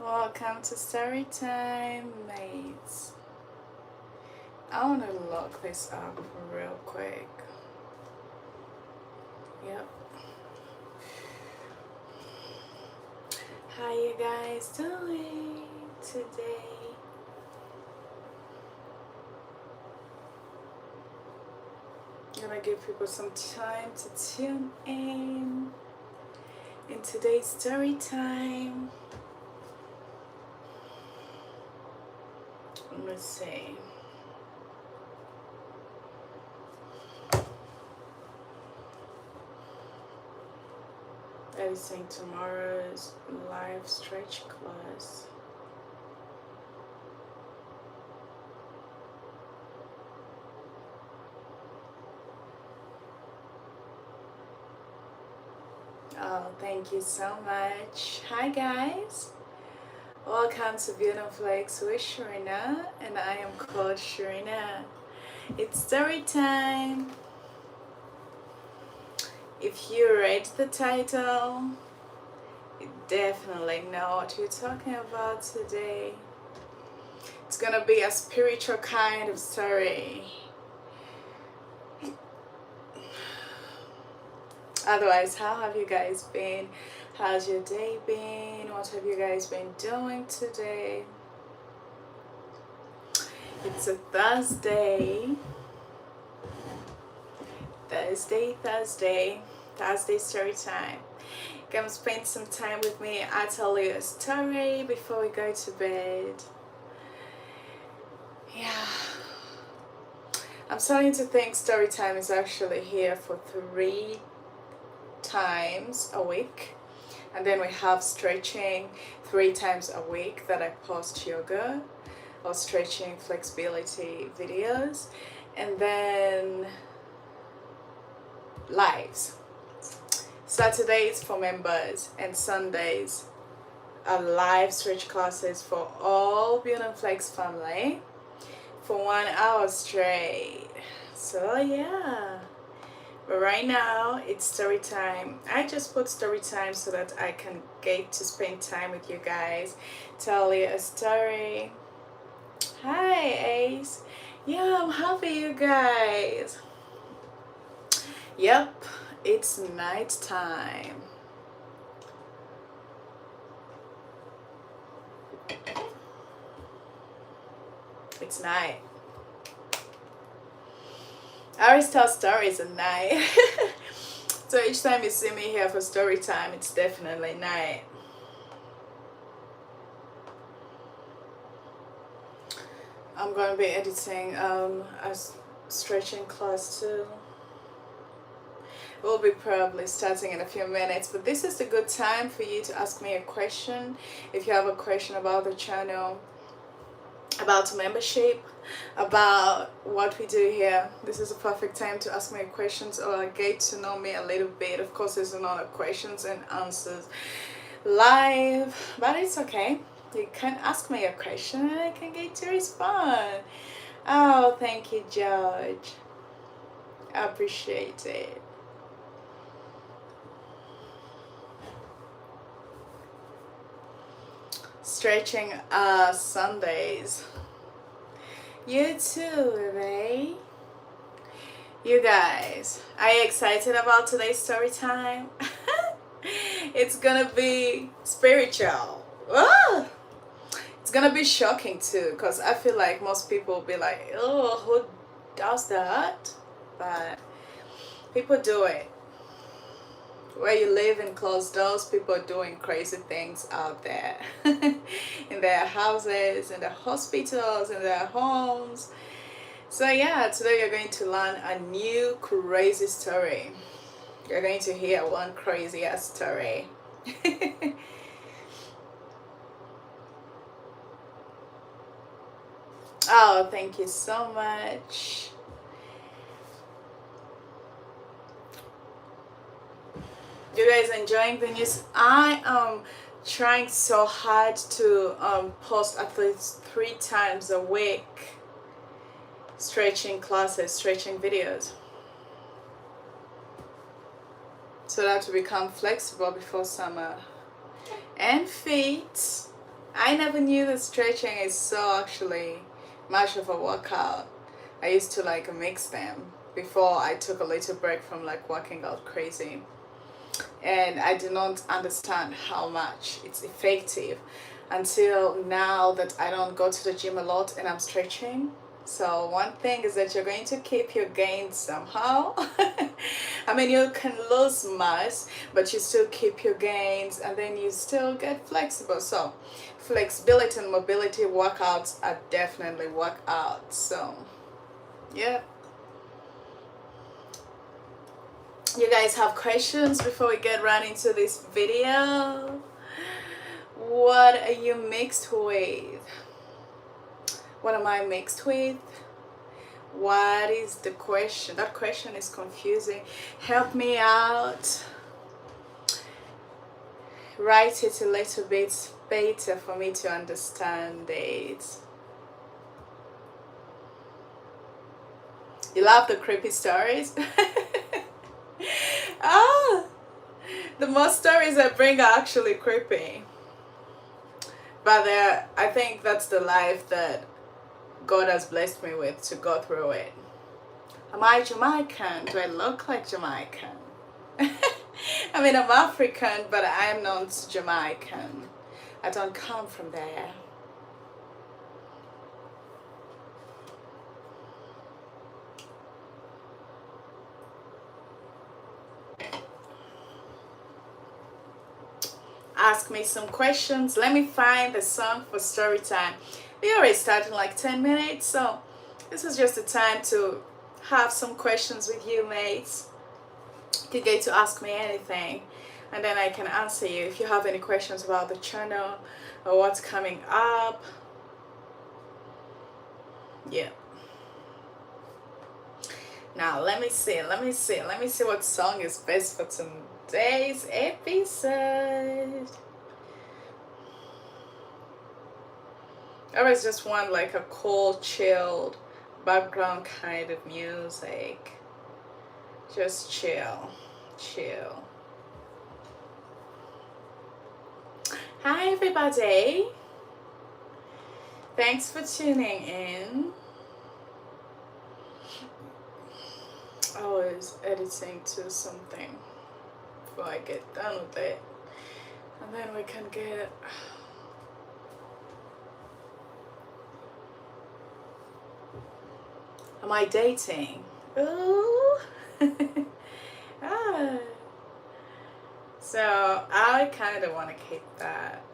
Welcome to story time, mates. I want to lock this up real quick. Yep. How you guys doing today? Gonna give people some time to tune in today's story time. Let's see. Editing tomorrow's live stretch class. Oh, thank you so much. Hi guys. Welcome to Beautiful Flex with Sharina, and I am called Sharina. It's story time. If you read the title, you definitely know what we're talking about today. It's gonna be a spiritual kind of story. Otherwise, how have you guys been? How's your day been? What have you guys been doing today? It's a Thursday story time. Come spend some time with me. I'll tell you a story before we go to bed. Yeah, I'm starting to think story time is actually here for 3 times a week, and then we have stretching 3 times a week that I post yoga or stretching flexibility videos, and then lives. Saturdays for members and Sundays are live stretch classes for all Beautiful Flex family for 1 hour straight. So yeah, but right now it's story time. I just put story time so that I can get to spend time with you guys, tell you a story. Hi Ace. Yeah, I'm happy you guys. Yep, it's night time. It's night. I always tell stories at night. So each time you see me here for story time, it's definitely night. I'm going to be editing a stretching class too. We'll be probably starting in a few minutes, but this is a good time for you to ask me a question. If you have a question about the channel, about membership, about what we do here, this is a perfect time to ask me questions or get to know me a little bit. Of course, there's a lot of questions and answers live, but it's okay. You can ask me a question and I can get to respond. Oh, thank you, George. I appreciate it. Stretching Sundays. You too, babe. You guys, are you excited about today's story time? It's gonna be spiritual. Ah! It's gonna be shocking too, because I feel like most people will be like, oh, who does that? But people do it. Where you live in closed doors, people are doing crazy things out there. In their houses, in their hospitals, in their homes. So yeah, today you're going to learn a new crazy story. You're going to hear one crazy ass story. Oh, thank you so much. You guys enjoying the news? I am trying so hard to post at least 3 times a week stretching classes, stretching videos, so that to become flexible before summer and fit I never knew that stretching is so actually much of a workout. I used to like mix them before I took a little break from like working out crazy. And I did not understand how much it's effective until now that I don't go to the gym a lot and I'm stretching. So one thing is that you're going to keep your gains somehow. I mean, you can lose mass, but you still keep your gains and then you still get flexible. So flexibility and mobility workouts are definitely workouts. So yeah. You guys have questions before we get right into this video? What are you mixed with? What am I mixed with? What is the question? That question is confusing. Help me out. Write it a little bit better for me to understand it. You love the creepy stories? Ah, the most stories I bring are actually creepy. But I think that's the life that God has blessed me with to go through it. Am I Jamaican? Do I look like Jamaican? I mean, I'm African, but I'm not Jamaican. I don't come from there. Ask me some questions. Let me find the song for story time. We already started in like 10 minutes, so this is just a time to have some questions with you, mates. You get to ask me anything, and then I can answer you if you have any questions about the channel or what's coming up. Yeah. Now let me see what song is best for today's episode. I always just want like a cool, chilled background kind of music. Just chill. Hi everybody. Thanks for tuning in. I was editing to something before I get done with it. And then we can get... Am I dating? Ooh. Ah. So I kind of want to keep that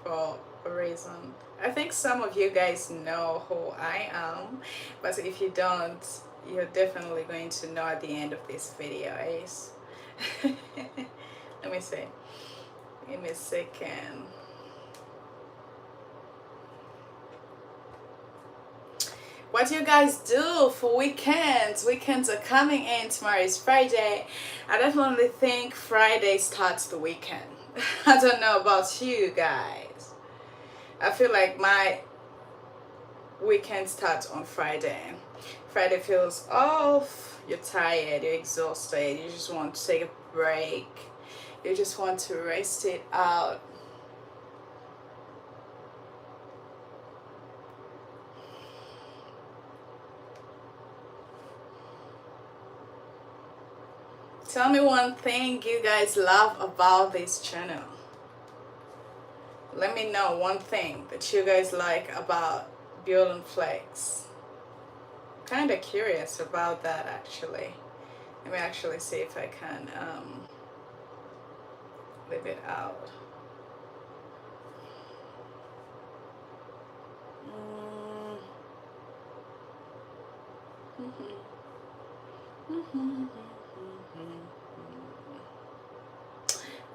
for a reason. I think some of you guys know who I am, but if you don't, you're definitely going to know at the end of this video, Ace. Let me see. Give me a second. What do you guys do for weekends? Weekends are coming in. Tomorrow is Friday. I definitely think Friday starts the weekend. I don't know about you guys. I feel like my weekend starts on Friday. Friday feels off. You're tired. You're exhausted. You just want to take a break. You just want to rest it out. Tell me one thing you guys love about this channel. Let me know one thing that you guys like about Build and Flex. Kind of curious about that actually. Let me actually see if I can leave it out.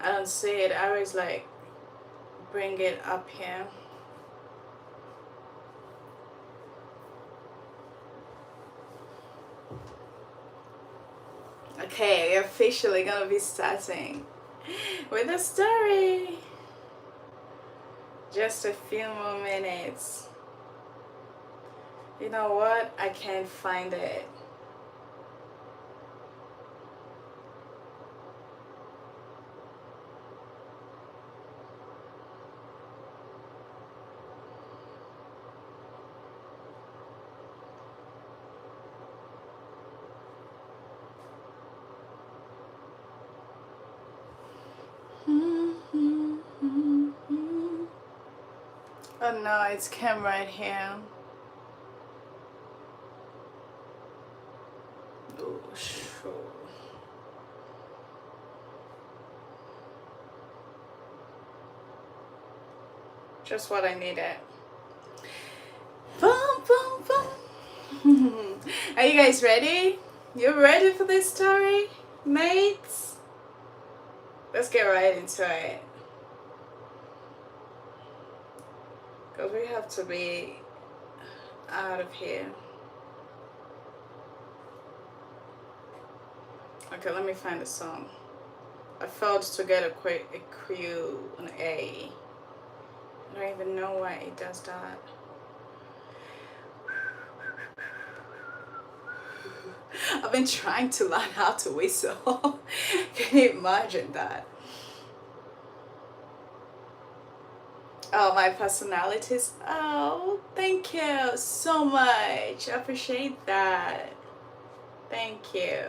I don't see it. I always like bring it up here. Okay, we're officially gonna be starting with a story. Just a few more minutes. You know what? I can't find it. Oh no, it's came right here. Oh, sure. Just what I needed. Boom, boom, boom. Are you guys ready? You ready for this story, mates? Let's get right into it. Because we have to be out of here. Okay, let me find the song. I failed to get a Q, an A. I don't even know why it does that. I've been trying to learn how to whistle. Can you imagine that? Oh, my personalities. Oh, thank you so much. I appreciate that. Thank you.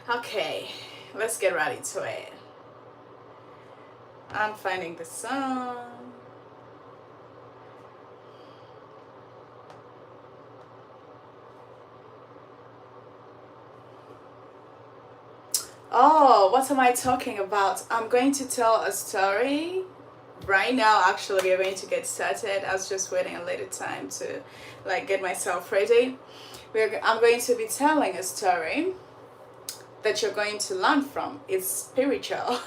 Okay, let's get right into it. I'm finding the song. Oh, what am I talking about? I'm going to tell a story right now. Actually, we're going to get started. I was just waiting a little time to get myself ready. I'm going to be telling a story that you're going to learn from. It's spiritual.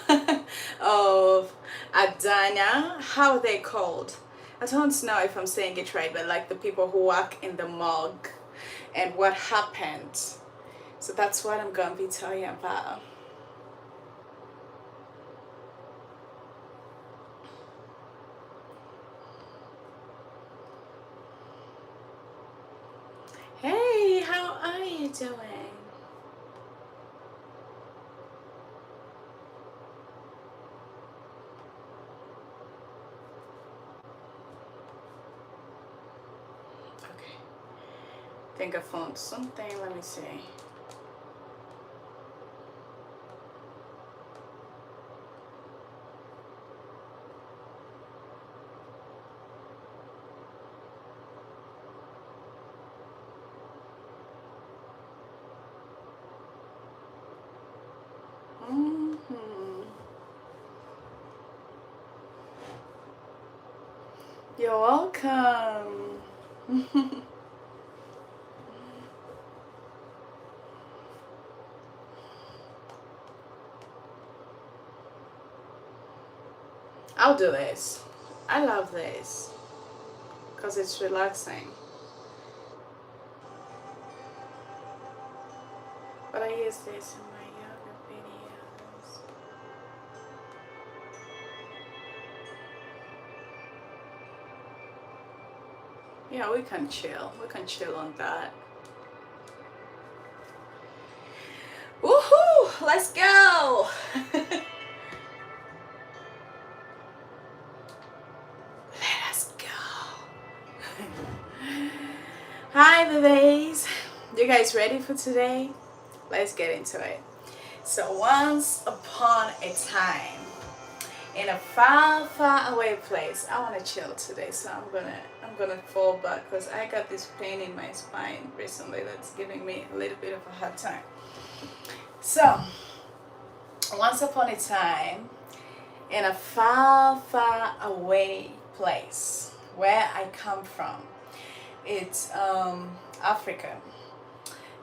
Of A Diener. How are they called? I don't know if I'm saying it right, but like the people who work in the morgue and what happened. So that's what I'm going to be telling you about. Hey, how are you doing? Okay, I think I found something. Let me see. You're welcome. I'll do this. I love this because it's relaxing. But I use this in my yoga videos. Yeah, we can chill. We can chill on that. Woohoo! Let's go! Let us go. Hi, babies. You guys ready for today? Let's get into it. So once upon a time, in a far, far away place, I want to chill today. So I'm gonna fall back because I got this pain in my spine recently that's giving me a little bit of a hard time. So once upon a time, in a far, far away place where I come from, it's Africa,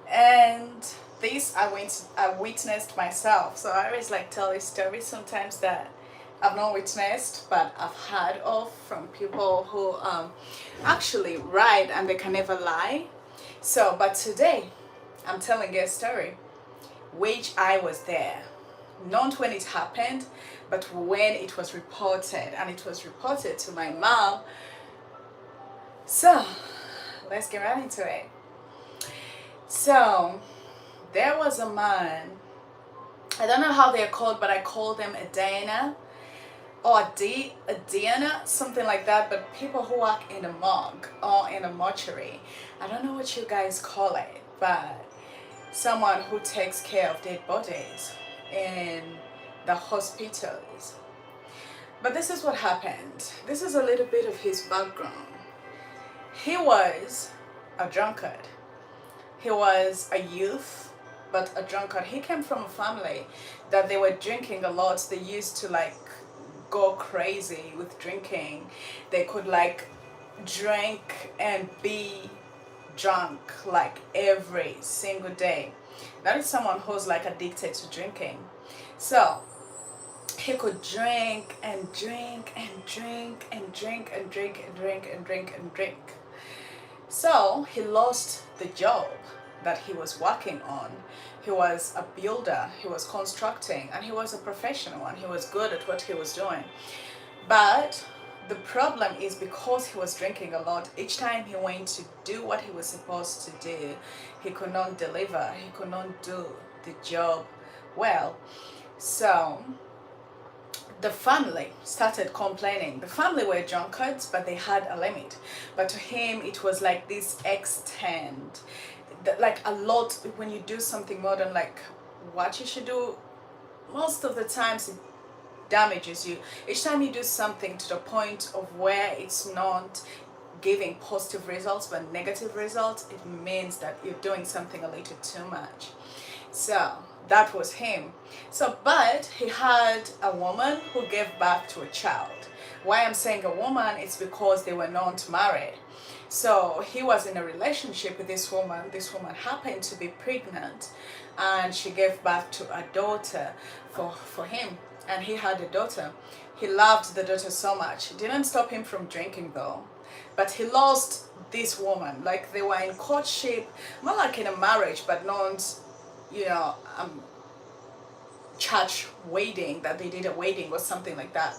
and this I witnessed myself. So I always tell this story sometimes that I've not witnessed, but I've heard of from people who actually write and they can never lie. So, but today I'm telling you a story which I was there, not when it happened, but when it was reported, and it was reported to my mom. So let's get right into it. So there was a man, I don't know how they're called, but I call them a Diener or a Diener, something like that, but people who work in a morgue or in a mortuary. I don't know what you guys call it, but someone who takes care of dead bodies in the hospitals. But this is what happened. This is a little bit of his background. He was a drunkard. He was a youth, but a drunkard. He came from a family that they were drinking a lot. They used to like go crazy with drinking. They could like drink and be drunk like every single day. That is someone who's like addicted to drinking. So he could drink and drink and drink and drink and drink and drink and drink and drink. So he lost the job that he was working on. He was a builder, he was constructing, and he was a professional and he was good at what he was doing. But the problem is because he was drinking a lot, each time he went to do what he was supposed to do, he could not deliver, he could not do the job well. So the family started complaining. The family were drunkards, but they had a limit. But to him, it was like this extent, like a lot. When you do something more than like what you should do, most of the times it damages you. Each time you do something to the point of where it's not giving positive results but negative results, it means that you're doing something a little too much. So that was him. So, but he had a woman who gave birth to a child. Why I'm saying a woman, it's because they were not married. So he was in a relationship with this woman. This woman happened to be pregnant and she gave birth to a daughter for him. And he had a daughter. He loved the daughter so much. It didn't stop him from drinking though. But he lost this woman. Like they were in courtship, more like in a marriage, but not, you know, church wedding, that they did a wedding or something like that.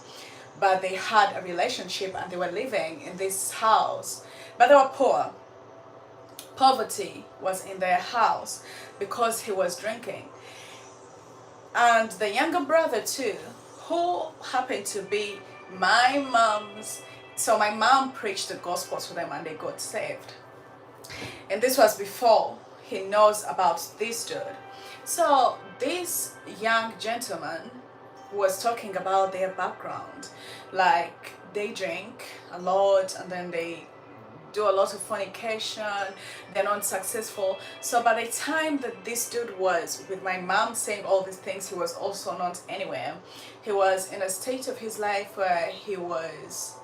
But they had a relationship and they were living in this house. But they were poor. Poverty was in their house because he was drinking. And the younger brother too, who happened to be my mom's. So my mom preached the gospel to them and they got saved. And this was before he knows about this dude. So this young gentleman was talking about their background. Like they drink a lot and then they do a lot of fornication, they're not successful. So by the time that this dude was with my mom saying all these things, he was also not anywhere. He was in a state of his life where he was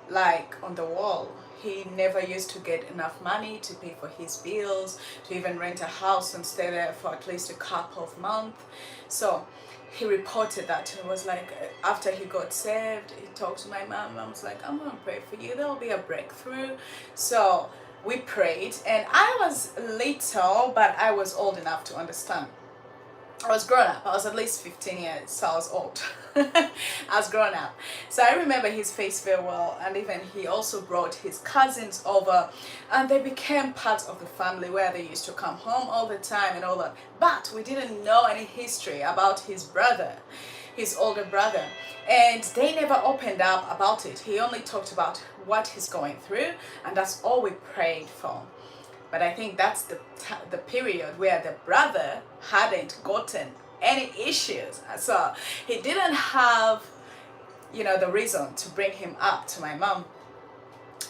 like on the wall. He never used to get enough money to pay for his bills, to even rent a house and stay there for at least a couple of months. So he reported that and was like, after he got saved, he talked to my mom. Mom was like, I'm gonna pray for you, there'll be a breakthrough. So we prayed, and I was little, but I was old enough to understand. I was grown up. I was at least 15 years, so I was old. I was grown up. So I remember his face very well, and even he also brought his cousins over, and they became part of the family where they used to come home all the time and all that. But we didn't know any history about his brother, his older brother, and they never opened up about it. He only talked about what he's going through, and that's all we prayed for. But I think that's the period where the brother hadn't gotten any issues. So he didn't have, you know, the reason to bring him up to my mom.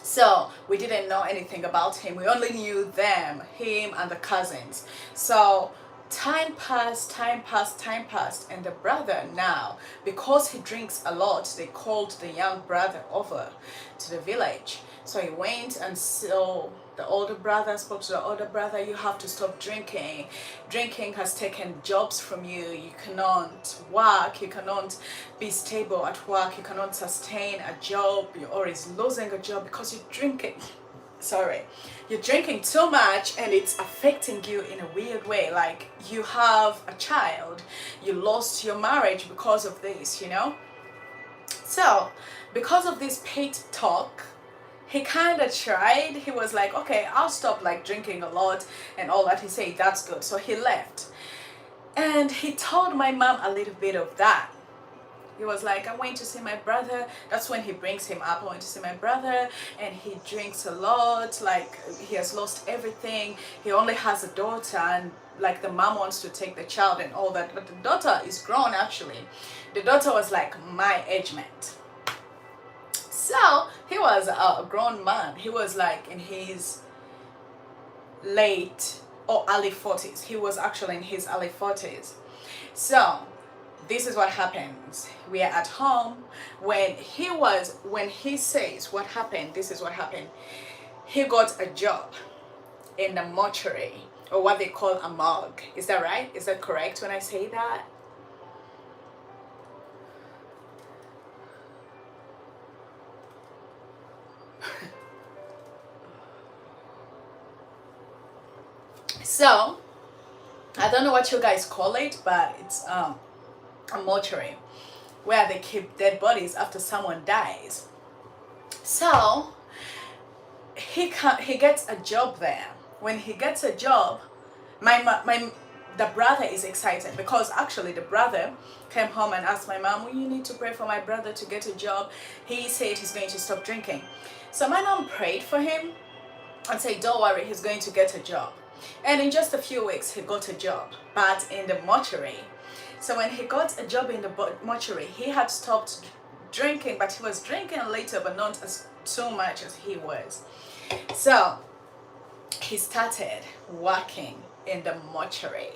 So we didn't know anything about him. We only knew them, him and the cousins. So time passed, and the brother now, because he drinks a lot, they called the young brother over to the village. So he went and saw the older brother, spoke to the older brother, you have to stop drinking. Drinking has taken jobs from you. You cannot work, you cannot be stable at work, you cannot sustain a job, you're always losing a job because you're drinking. Sorry, you're drinking too much and it's affecting you in a weird way. Like you have a child, you lost your marriage because of this, you know. So because of this pet talk, he kind of tried. He was like, okay, I'll stop like drinking a lot and all that. He said that's good, so he left, and he told my mom a little bit of that. He was like, I went to see my brother. That's when he brings him up. I went to see my brother and he drinks a lot. Like he has lost everything. He only has a daughter and like the mom wants to take the child and all that, but the daughter is grown actually. The daughter was like my age mate. So he was a grown man. He was like in his late or early 40s. He was actually in his early 40s. So this is what happens. We are at home. When he says what happened, this is what happened. He got a job in the mortuary, or what they call a morgue. Is that right? Is that correct when I say that? So I don't know what you guys call it, but it's a mortuary where they keep dead bodies after someone dies. So he gets a job there. When he gets a job, the brother is excited, because actually the brother came home and asked my mom, well, you need to pray for my brother to get a job. He said he's going to stop drinking. So my mom prayed for him and said, don't worry, he's going to get a job. And in just a few weeks, he got a job, but in the mortuary. So when he got a job in the mortuary, he had stopped drinking, but he was drinking later, but not as so much as he was. So he started working in the mortuary.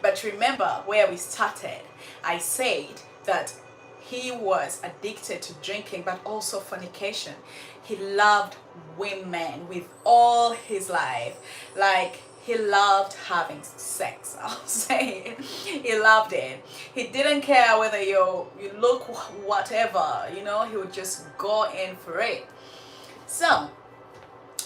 But remember where we started. I said that he was addicted to drinking, but also fornication. He loved women with all his life. Like, he loved having sex, I'll say. He loved it. He didn't care whether you look whatever, you know, he would just go in for it. So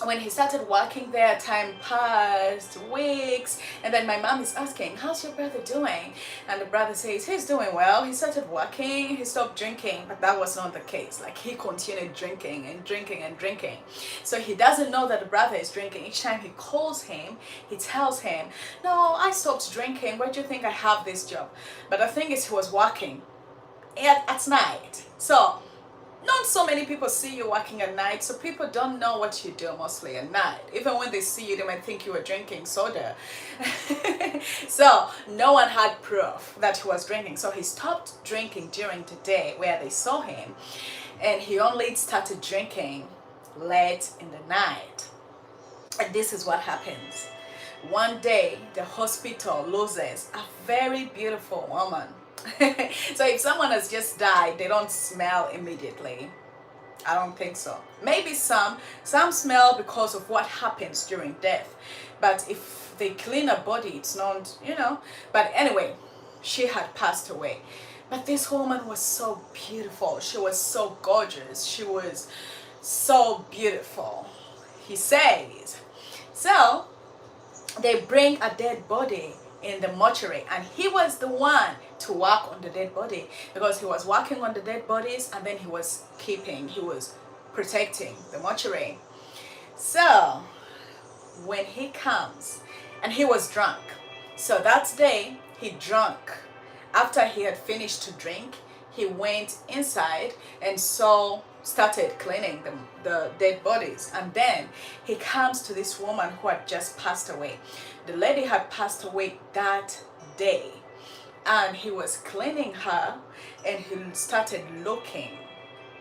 when he started working there, time passed, weeks, and then my mom is asking, how's your brother doing? And the brother says, he's doing well. He started working, he stopped drinking, but that was not the case. Like, he continued drinking and drinking and drinking. So he doesn't know that the brother is drinking. Each time he calls him, he tells him, no, I stopped drinking. Why do you think I have this job? But the thing is, he was working at night. So not so many people see you working at night, so people don't know what you do mostly at night. Even when they see you, they might think you were drinking soda. So no one had proof that he was drinking. So he stopped drinking during the day where they saw him, and he only started drinking late in the night. And this is what happens. One day, the hospital loses a very beautiful woman. So if someone has just died, they don't smell immediately. I don't think so. Maybe some smell because of what happens during death, but if they clean a body, it's not, you know. But anyway, she had passed away, but this woman was so beautiful. She was so gorgeous. She was so beautiful, he says. So they bring a dead body in the mortuary, and he was the one to work on the dead body, because he was working on the dead bodies, and then he was protecting the mortuary. So when he comes, and he was drunk, so that day he drank. After he had finished to drink, he went inside and started cleaning the dead bodies. And then he comes to this woman who had just passed away. The lady had passed away that day, and he was cleaning her, and he started looking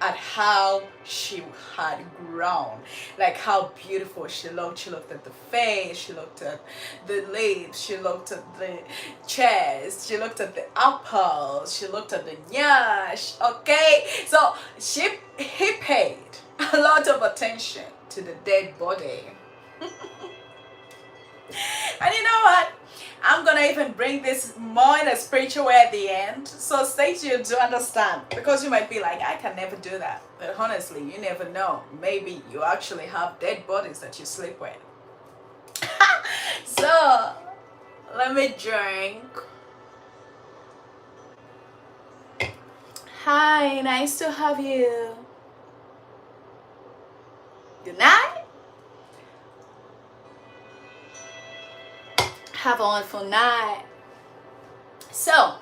at how she had grown, like how beautiful she looked. She looked at the face, she looked at the lips, she looked at the chest, she looked at the apples, she looked at the nyash. Okay, so he paid a lot of attention to the dead body. And you know what? I'm gonna even bring this more in a spiritual way at the end, so stay tuned to understand, because you might be like, I can never do that. But honestly, you never know. Maybe you actually have dead bodies that you sleep with. So let me drink. Hi, nice to have you. Good night. Have a wonderful night. So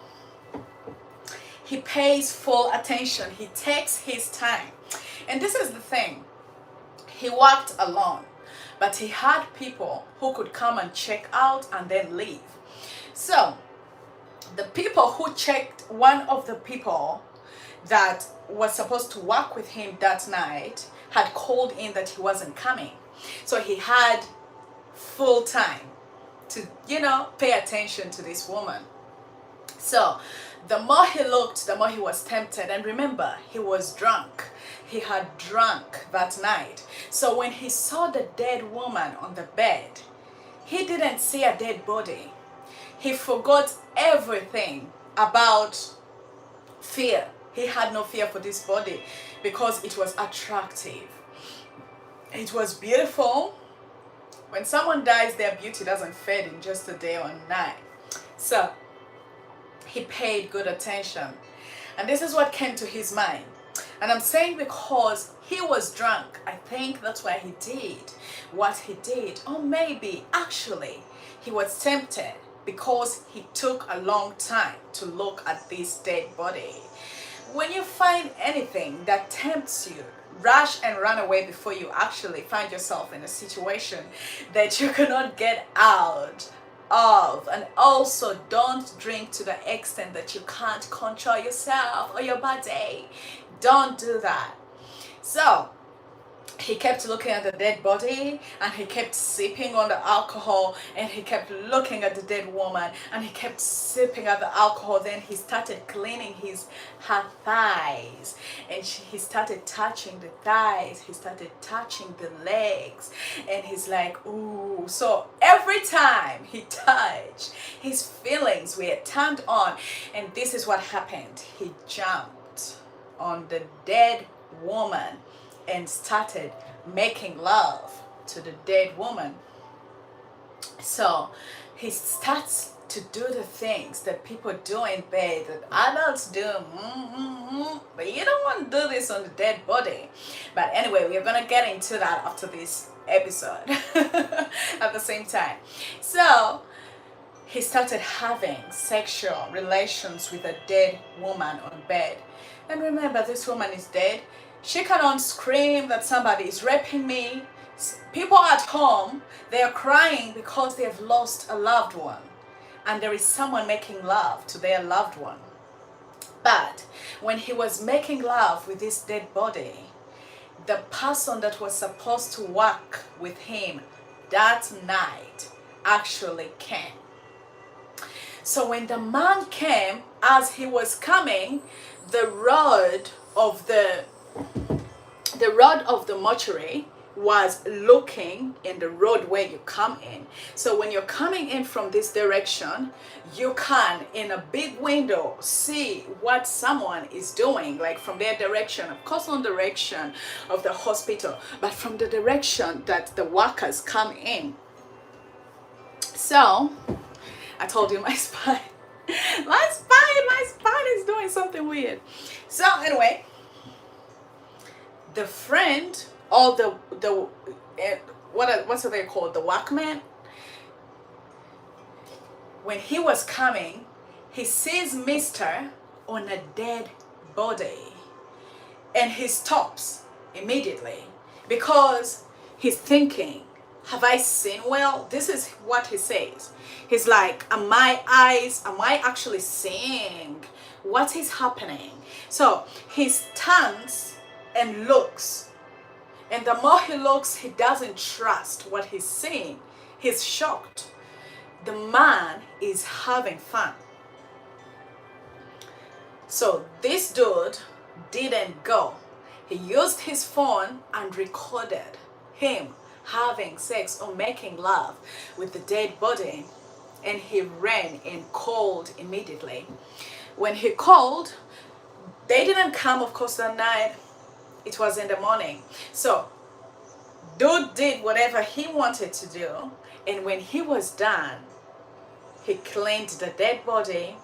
he pays full attention. He takes his time. And this is the thing. He worked alone, but he had people who could come and check out and then leave. So the people who checked, one of the people that was supposed to work with him that night had called in that he wasn't coming. So he had full time to, pay attention to this woman. So the more he looked, the more he was tempted. And remember, he was drunk. He had drunk that night. So when he saw the dead woman on the bed, he didn't see a dead body. He forgot everything about fear. He had no fear for this body because it was attractive. It was beautiful. When someone dies, their beauty doesn't fade in just a day or a night. So he paid good attention. And this is what came to his mind. And I'm saying because he was drunk, I think that's why he did what he did. Or maybe actually he was tempted because he took a long time to look at this dead body. When you find anything that tempts you, rush and run away before you actually find yourself in a situation that you cannot get out of. And also, don't drink to the extent that you can't control yourself or your body. Don't do that. So he kept looking at the dead body, and he kept sipping on the alcohol, and he kept looking at the dead woman, and he kept sipping at the alcohol. Then he started cleaning her thighs, and he started touching the thighs, he started touching the legs, and he's like, ooh. So every time he touched, his feelings were turned on. And this is what happened. He jumped on the dead woman and started making love to the dead woman. So he starts to do the things that people do in bed, that adults do, but you don't want to do this on the dead body. But anyway, we're gonna get into that after this episode at the same time. So he started having sexual relations with a dead woman on bed. And remember, this woman is dead. She cannot scream that somebody is raping me. People at home, they are crying because they have lost a loved one. And there is someone making love to their loved one. But when he was making love with this dead body, the person that was supposed to work with him that night actually came. So when the man came, as he was coming, the rod of the mortuary was looking in the road where you come in. So when you're coming in from this direction, you can, in a big window, see what someone is doing, like from their direction, of course not direction of the hospital, but from the direction that the workers come in. So I told you my spine is doing something weird. So anyway, the friend, or what's they called, the workman, when he was coming, he sees Mister on a dead body, and he stops immediately because he's thinking, have I seen well? This is what he says. He's like, am I actually seeing what is happening? So he stands and looks, and the more he looks, he doesn't trust what he's seeing. He's shocked. The man is having fun. So this dude didn't go. He used his phone and recorded him having sex or making love with the dead body, and he ran and called immediately. When he called, they didn't come, of course, that night. It was in the morning. So dude did whatever he wanted to do, and when he was done, he cleaned the dead body,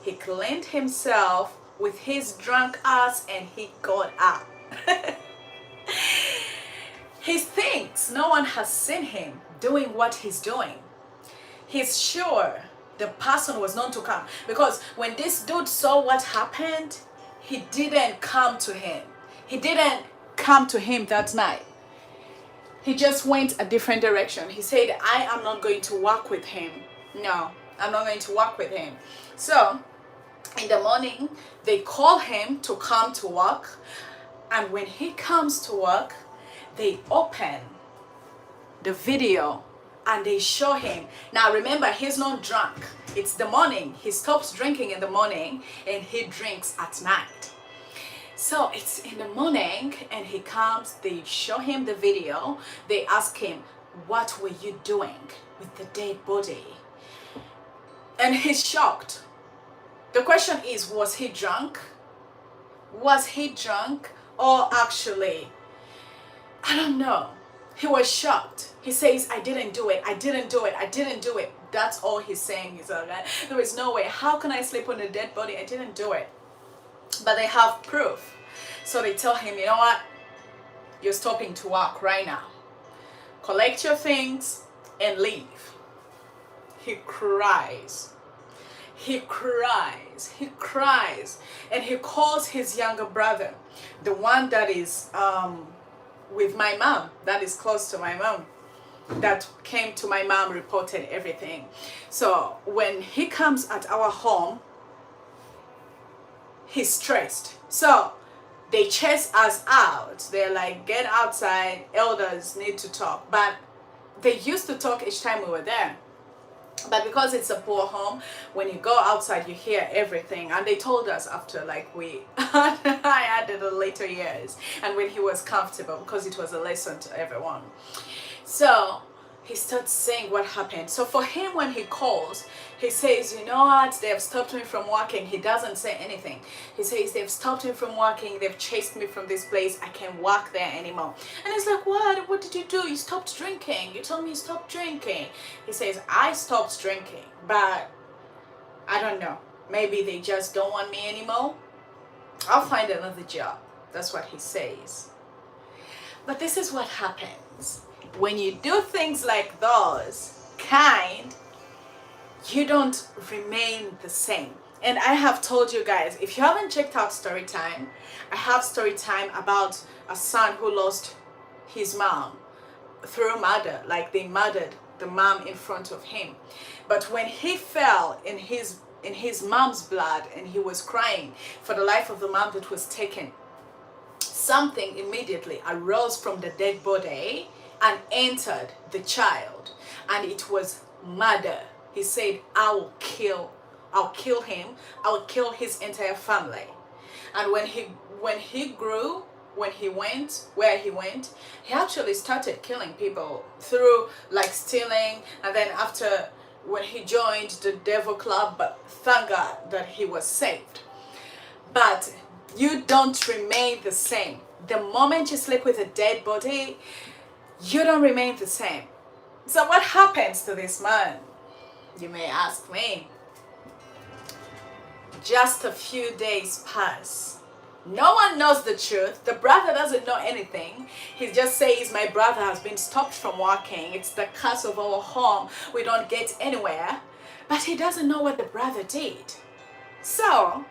he cleaned himself with his drunk ass, and he got up. He thinks no one has seen him doing what he's doing. He's sure the person was not to come, because when this dude saw what happened, he didn't come to him. He didn't come to him that night. He just went a different direction. He said, I am not going to work with him. No, I'm not going to work with him. So in the morning, they call him to come to work. And when he comes to work, they open the video and they show him. Now remember, he's not drunk. It's the morning. He stops drinking in the morning and he drinks at night. So it's in the morning and he comes, they show him the video. They ask him, what were you doing with the dead body? And he's shocked. The question is, was he drunk? Was he drunk? Or actually, I don't know. He was shocked. He says, I didn't do it. I didn't do it. I didn't do it. That's all he's saying. He's like, there is no way. How can I sleep on a dead body? I didn't do it. But they have proof. So they tell him, you know what? You're stopping to work right now. Collect your things and leave. He cries. He cries. He cries. And he calls his younger brother, the one that is with my mom, that is close to my mom, that came to my mom, reported everything. So when he comes at our home, he's stressed. So they chase us out. They're like, get outside, elders need to talk. But they used to talk each time we were there. But because it's a poor home, when you go outside, you hear everything. And they told us after, like, I added the later years, and when he was comfortable, because it was a lesson to everyone. So he starts saying what happened. So for him, when he calls, he says, you know what, they have stopped me from working. He doesn't say anything. He says, they've stopped me from working. They've chased me from this place. I can't work there anymore. And he's like, what did you do? You stopped drinking. You told me you stopped drinking. He says, I stopped drinking, but I don't know. Maybe they just don't want me anymore. I'll find another job. That's what he says. But this is what happens. When you do things like those, you don't remain the same. And I have told you guys, if you haven't checked out story time, I have story time about a son who lost his mom through murder. Like, they murdered the mom in front of him. But when he fell in his mom's blood and he was crying for the life of the mom that was taken, something immediately arose from the dead body and entered the child, and it was murder. He said, I'll kill him. I'll kill his entire family. And when he grew, when he went where he went, he actually started killing people through, like, stealing. And then after, when he joined the devil club, but thank God that he was saved. But you don't remain the same. The moment you sleep with a dead body, you don't remain the same. So what happens to this man? You may ask me. Just a few days pass. No one knows the truth. The brother doesn't know anything. He just says, my brother has been stopped from working. It's the curse of our home. We don't get anywhere. But he doesn't know what the brother did. So,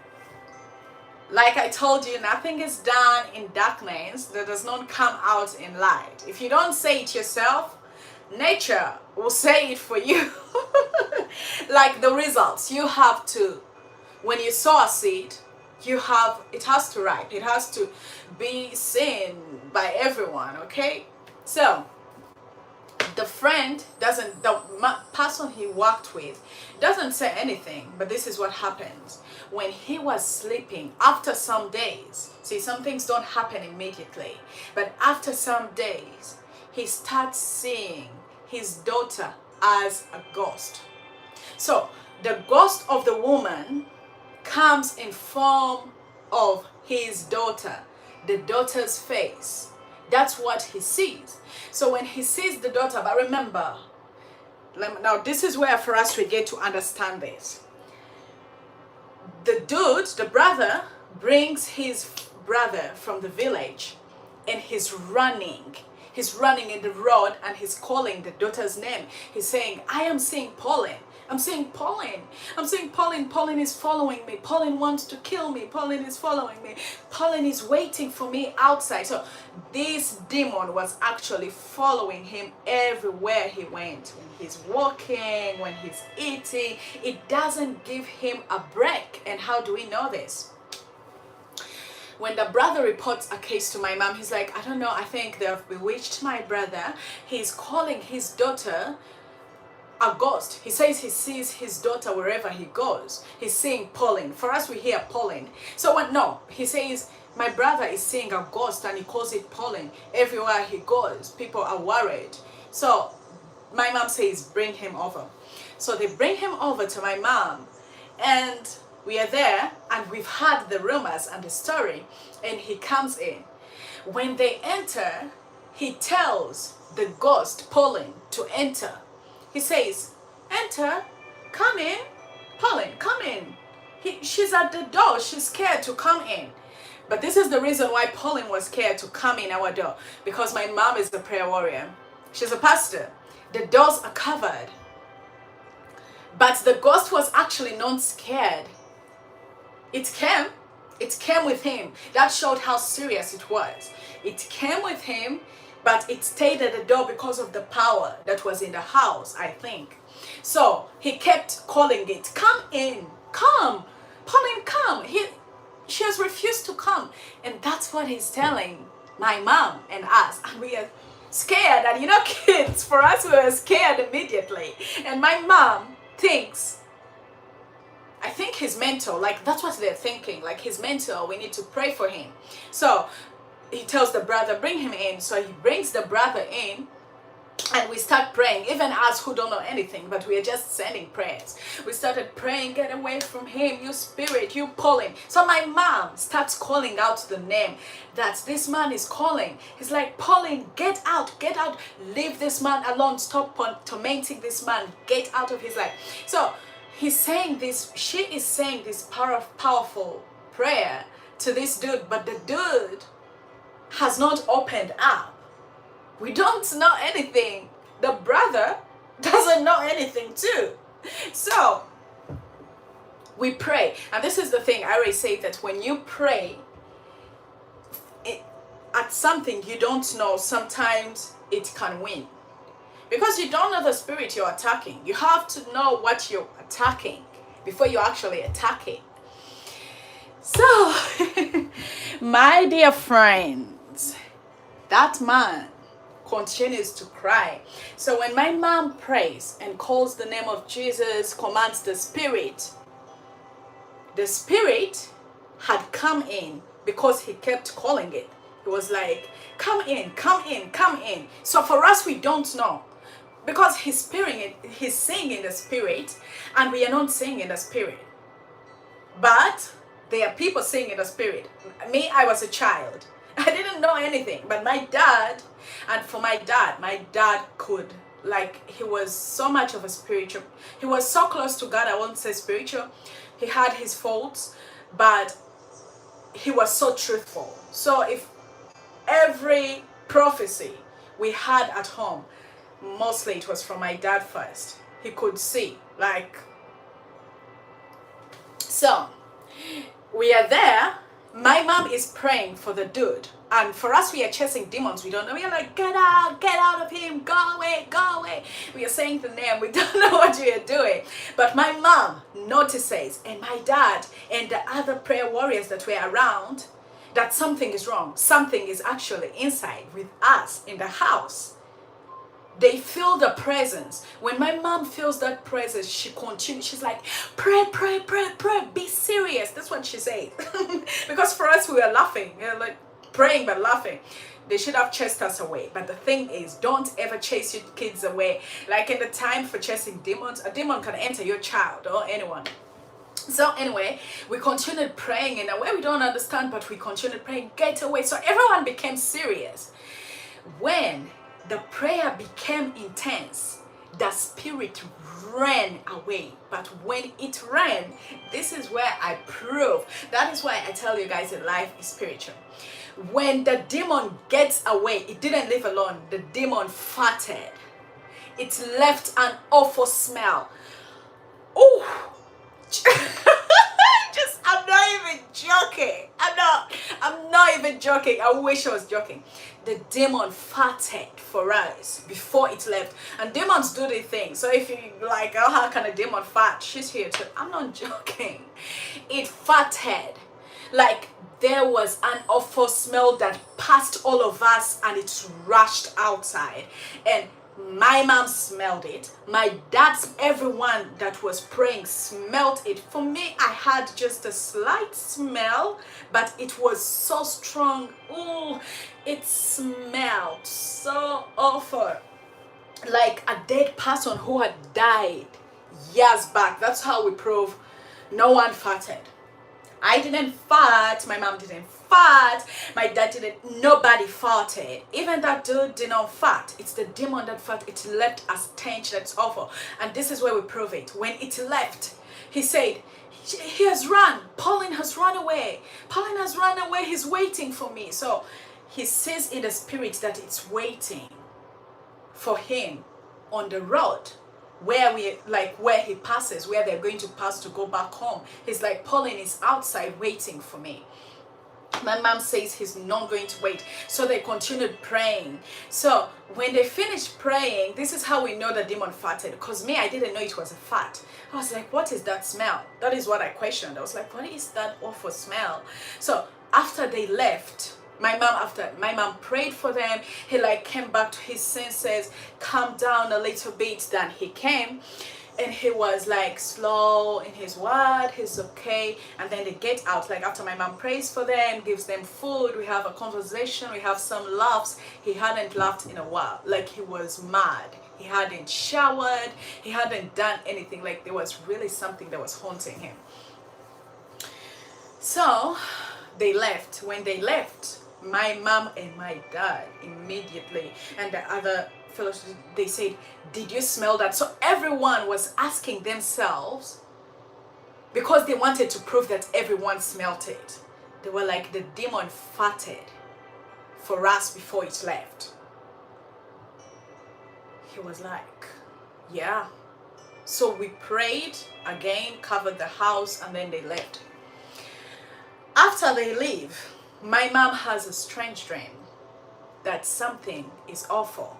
like I told you, nothing is done in darkness that does not come out in light. If you don't say it yourself, nature will say it for you. Like the results, you have to, when you sow a seed, it has to ripe. It has to be seen by everyone, okay? So, the person he worked with doesn't say anything, but this is what happens. When he was sleeping, after some days, see, some things don't happen immediately, but after some days, he starts seeing his daughter as a ghost. So, the ghost of the woman comes in form of his daughter, the daughter's face. That's what he sees. So when he sees the daughter, but remember, now this is where for us we get to understand this. The dude, the brother, brings his brother from the village, and he's running in the road, and he's calling the daughter's name. He's saying, I am seeing Pauline. I'm saying Pauline. I'm saying Pauline. Pauline is following me. Pauline wants to kill me. Pauline is following me. Pauline is waiting for me outside. So this demon was actually following him everywhere he went. When he's walking, when he's eating, it doesn't give him a break. And how do we know this? When the brother reports a case to my mom, he's like, I don't know, I think they have bewitched my brother. He's calling his daughter a ghost. He says he sees his daughter wherever he goes. He's seeing Pauline. For us, we hear Pauline. So what? No, he says my brother is seeing a ghost and he calls it Pauline. Everywhere he goes, people are worried. So my mom says, bring him over. So they bring him over to my mom, and we are there, and we've heard the rumors and the story, and he comes in. When they enter, he tells the ghost Pauline to enter. He says, enter, come in, Pauline, come in. She's at the door, she's scared to come in. But this is the reason why Pauline was scared to come in our door, because my mom is a prayer warrior. She's a pastor. The doors are covered. But the ghost was actually not scared. It came with him. That showed how serious it was. It came with him, but it stayed at the door because of the power that was in the house, I think. So he kept calling it, come in, come, Pauline, come. She has refused to come. And that's what he's telling my mom and us. And we are scared. And kids, for us, we were scared immediately. And my mom thinks, I think he's mental. Like, that's what they're thinking. Like, he's mental. We need to pray for him. So he tells the brother, bring him in. So he brings the brother in, and we start praying, even us who don't know anything, but we are just sending prayers. We started praying, get away from him, you spirit, you Pauline. So my mom starts calling out the name that this man is calling. He's like, Pauline, get out, leave this man alone, stop tormenting this man, get out of his life. So he's saying this, she is saying this powerful prayer to this dude, but the dude has not opened up. We don't know anything. The brother doesn't know anything too. So we pray. And this is the thing, I always say that when you pray at something you don't know, sometimes it can win. Because you don't know the spirit you're attacking. You have to know what you're attacking before you actually attack it. So, my dear friends, that man continues to cry. So when my mom prays and calls the name of Jesus, commands the spirit had come in because he kept calling it. He was like, come in, come in, come in. So for us, we don't know, because he's saying in the spirit, and we are not saying in the spirit. But there are people saying in the spirit. Me, I was a child. I didn't know anything. But my dad, and for my dad could, like, he was so much of a spiritual, he was so close to God, I won't say spiritual. He had his faults, but he was so truthful. So if every prophecy we had at home, mostly it was from my dad first. He could see, like, so we are there. My mom is praying for the dude, and for us, we are chasing demons. We don't know. We are like, get out of him, go away, go away. We are saying the name. We don't know what we are doing. But my mom notices, and my dad and the other prayer warriors that were around, that something is wrong. Something is actually inside with us in the house. They feel the presence. When my mom feels that presence, she continues. She's like, pray, pray, pray, pray. Be serious. That's what she said. Because for us, we were laughing. We were like praying but laughing. They should have chased us away. But the thing is, don't ever chase your kids away. Like in the time for chasing demons, a demon can enter your child or anyone. So anyway, we continued praying in a way we don't understand, but we continued praying, get away. So everyone became serious. When the prayer became intense, the spirit ran away. But when it ran, this is where I prove. That is why I tell you guys that life is spiritual. When the demon gets away, it didn't live alone. The demon farted. It left an awful smell. Oh, just I'm not even joking. I'm not even joking. I wish I was joking. The demon farted for us before it left. And demons do the thing. So if you like, oh, how can a demon fart? She's here too. I'm not joking. It farted. Like there was an awful smell that passed all of us and it rushed outside. And my mom smelled it. My dad's everyone that was praying smelled it. For me, I had just a slight smell, but it was so strong. Oh, it smelled so awful. Like a dead person who had died years back. That's how we prove no one farted. I didn't fart, my mom didn't fart, my dad didn't, nobody farted. Even that dude did not fart. It's the demon that farted. It left a stench that's awful. And this is where we prove it. When it left, he said, he has run. Pauline has run away. Pauline has run away. He's waiting for me. So he says in the spirit that it's waiting for him on the road where he passes, where they're going to pass to go back home. He's like, Pauline is outside waiting for me. My mom says he's not going to wait. So they continued praying. So when they finished praying, this is how we know the demon farted. Because me, I didn't know it was a fart. I was like, what is that smell? That is what I questioned. I was like, what is that awful smell? So after they left, after my mom prayed for them, he like came back to his senses, calmed down a little bit. Then he came and he was like slow in his word, he's okay. And then they get out, like after my mom prays for them, gives them food, we have a conversation, we have some laughs. He hadn't laughed in a while, like he was mad. He hadn't showered, he hadn't done anything, like there was really something that was haunting him. So they left. When they left, my mom and my dad immediately, and the other fellows, they said, did you smell that? So everyone was asking themselves, because they wanted to prove that everyone smelt it. They were like, the demon farted for us before it left. He was like, yeah. So we prayed again, covered the house, and then they left. After they leave, my mom has a strange dream that something is awful.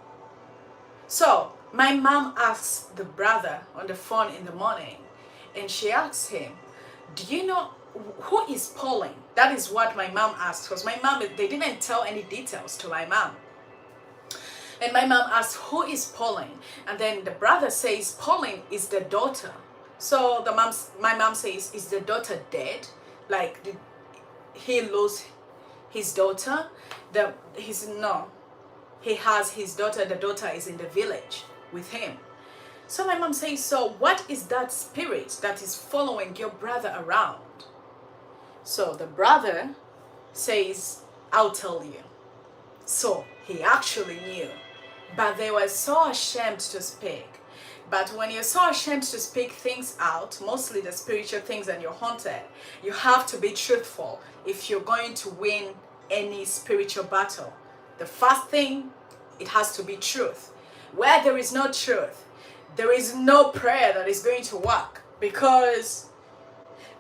So my mom asks the brother on the phone in the morning, and she asks him, do you know who is Pauline? That is what my mom asked, because my mom, they didn't tell any details to my mom. And my mom asked, who is Pauline? And then the brother says, Pauline is the daughter. So my mom says, is the daughter dead? Like, did he lose his daughter? He has his daughter. The daughter is in the village with him. So my mom says, so what is that spirit that is following your brother around? So the brother says, I'll tell you. So he actually knew, but they were so ashamed to speak. But when you're so ashamed to speak things out, mostly the spiritual things, and you're haunted, you have to be truthful if you're going to win any spiritual battle. The first thing, it has to be truth. Where there is no truth, there is no prayer that is going to work, because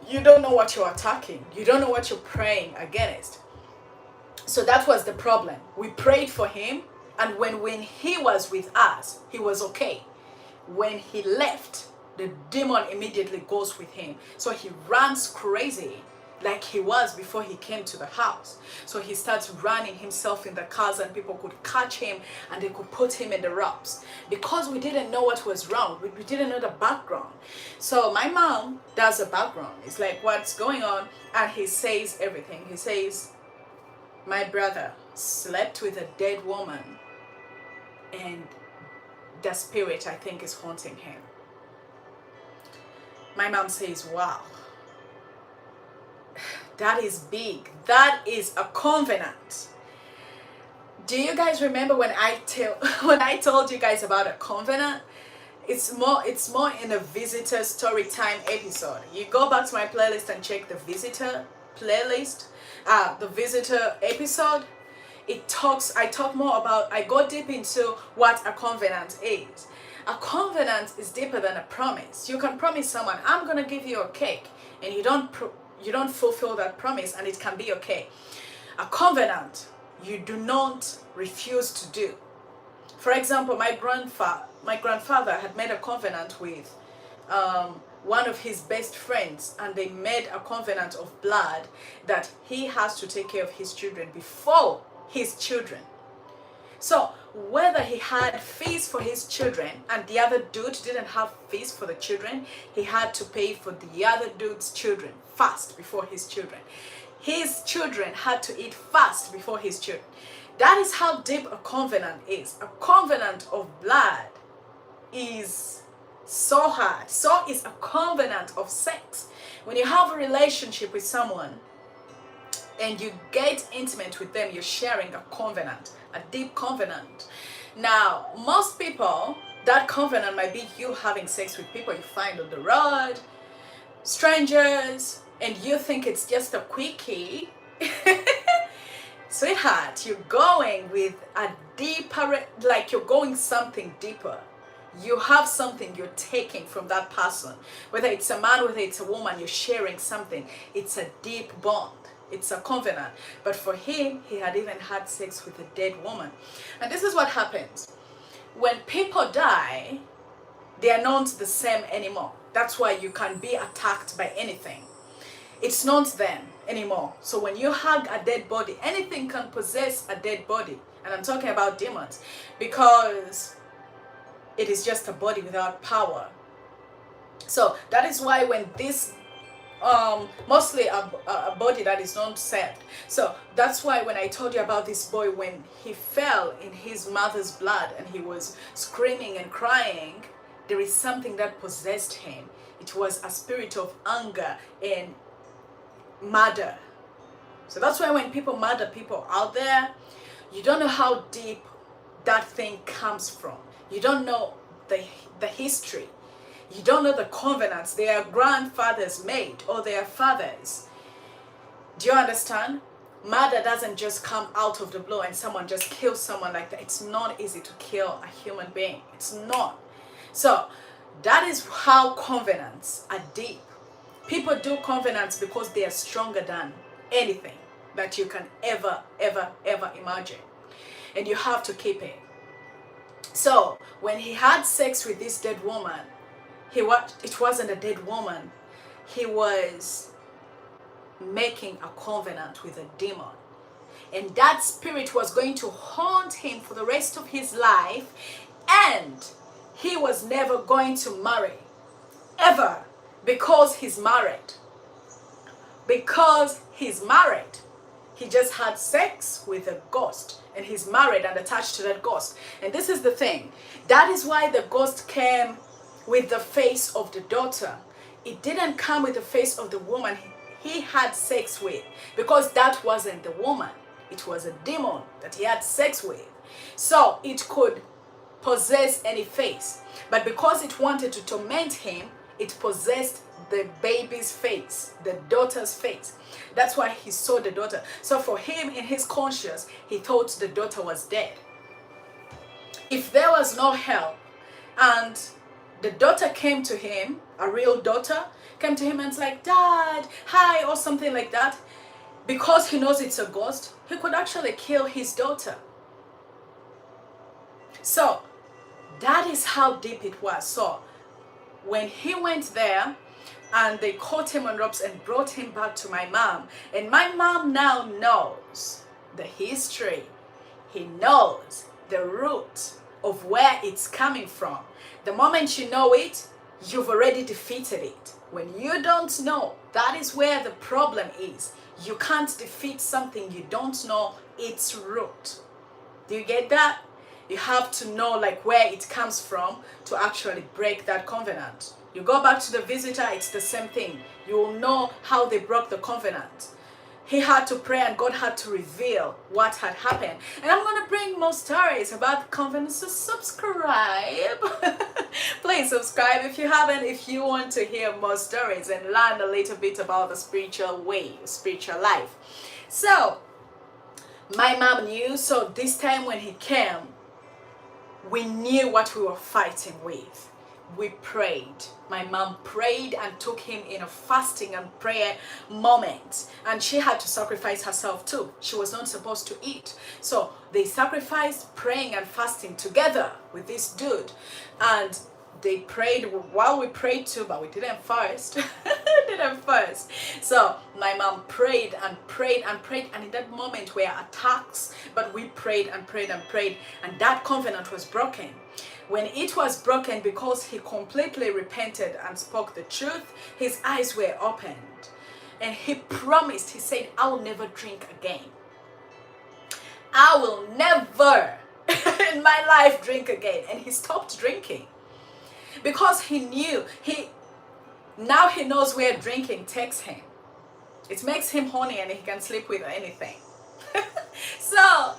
you don't know what you're attacking. You don't know what you're praying against. So that was the problem. We prayed for him, and when he was with us, he was okay. When he left, the demon immediately goes with him. So he runs crazy like he was before he came to the house. So he starts running himself in the cars, and people could catch him and they could put him in the ropes, because we didn't know what was wrong. We didn't know the background. So my mom does the background. It's like, what's going on? And he says everything. He says, my brother slept with a dead woman, and the spirit, I think, is haunting him. My mom says, wow, that is big. That is a covenant. Do you guys remember when I told you guys about a covenant? It's more in a visitor story time episode. You go back to my playlist and check the visitor playlist, the visitor episode. I go deep into what a covenant is. A covenant is deeper than a promise. You can promise someone, I'm going to give you a cake, and you don't fulfill that promise, and it can be okay. A covenant, you do not refuse to do. For example, my grandfather had made a covenant with one of his best friends, and they made a covenant of blood that he has to take care of his children before his children. So whether he had fees for his children and the other dude didn't have fees for the children, he had to pay for the other dude's children first before his children. His children had to eat fast before his children. That is how deep a covenant is. A covenant of blood is so hard. So is a covenant of sex. When you have a relationship with someone and you get intimate with them, you're sharing a covenant, a deep covenant. Now, most people, that covenant might be you having sex with people you find on the road, strangers, and you think it's just a quickie. Sweetheart, you're going with a deeper, like you're going something deeper. You have something you're taking from that person. Whether it's a man, whether it's a woman, you're sharing something. It's a deep bond. It's a covenant. But for him, he had even had sex with a dead woman. And this is what happens. When people die, they are not the same anymore. That's why you can be attacked by anything. It's not them anymore. So when you hug a dead body, anything can possess a dead body. And I'm talking about demons, because it is just a body without power. So that is why when this mostly a body that is not saved. So that's why when I told you about this boy, when he fell in his mother's blood and he was screaming and crying, there is something that possessed him. It was a spirit of anger and murder. So that's why when people murder people out there, you don't know how deep that thing comes from. You don't know the history. You don't know the covenants their grandfathers made or their fathers. Do you understand? Murder doesn't just come out of the blue and someone just kills someone like that. It's not easy to kill a human being. It's not. So that is how covenants are deep. People do covenants because they are stronger than anything that you can ever imagine. And you have to keep it. So when he had sex with this dead woman, it wasn't a dead woman. He was making a covenant with a demon. And that spirit was going to haunt him for the rest of his life. And he was never going to marry. Ever. Because he's married. Because he's married. He just had sex with a ghost. And he's married and attached to that ghost. And this is the thing. That is why the ghost came with the face of the daughter. It didn't come with the face of the woman he had sex with, because that wasn't the woman. It was a demon that he had sex with. So it could possess any face. But because it wanted to torment him, it possessed the baby's face, the daughter's face. That's why he saw the daughter. So for him, in his conscience, he thought the daughter was dead. If there was no help, and the daughter came to him, a real daughter, came to him and was like, Dad, hi, or something like that, because he knows it's a ghost, he could actually kill his daughter. So that is how deep it was. So when he went there and they caught him on ropes and brought him back to my mom, and my mom now knows the history. He knows the root of where it's coming from. The moment you know it, you've already defeated it. When you don't know, that is where the problem is. You can't defeat something you don't know its root. Do you get that? You have to know like where it comes from to actually break that covenant. You go back to the visitor, it's the same thing. You will know how they broke the covenant. He had to pray and God had to reveal what had happened. And I'm going to bring more stories about covenants, so subscribe. Please subscribe if you haven't, if you want to hear more stories and learn a little bit about the spiritual way, spiritual life. So, my mom knew, so this time when he came, we knew what we were fighting with. We prayed. My mom prayed and took him in a fasting and prayer moment. And she had to sacrifice herself too. She was not supposed to eat. So they sacrificed praying and fasting together with this dude. And they prayed while we prayed too, but we didn't first. didn't first. So my mom prayed and prayed and prayed, and in that moment were attacks, but we prayed and prayed and prayed, and that covenant was broken. When it was broken, because he completely repented and spoke the truth, his eyes were opened, and he promised, he said, I will never drink again. I will never in my life drink again. And he stopped drinking because he knew, now he knows where drinking takes him. It makes him horny and he can sleep with anything. So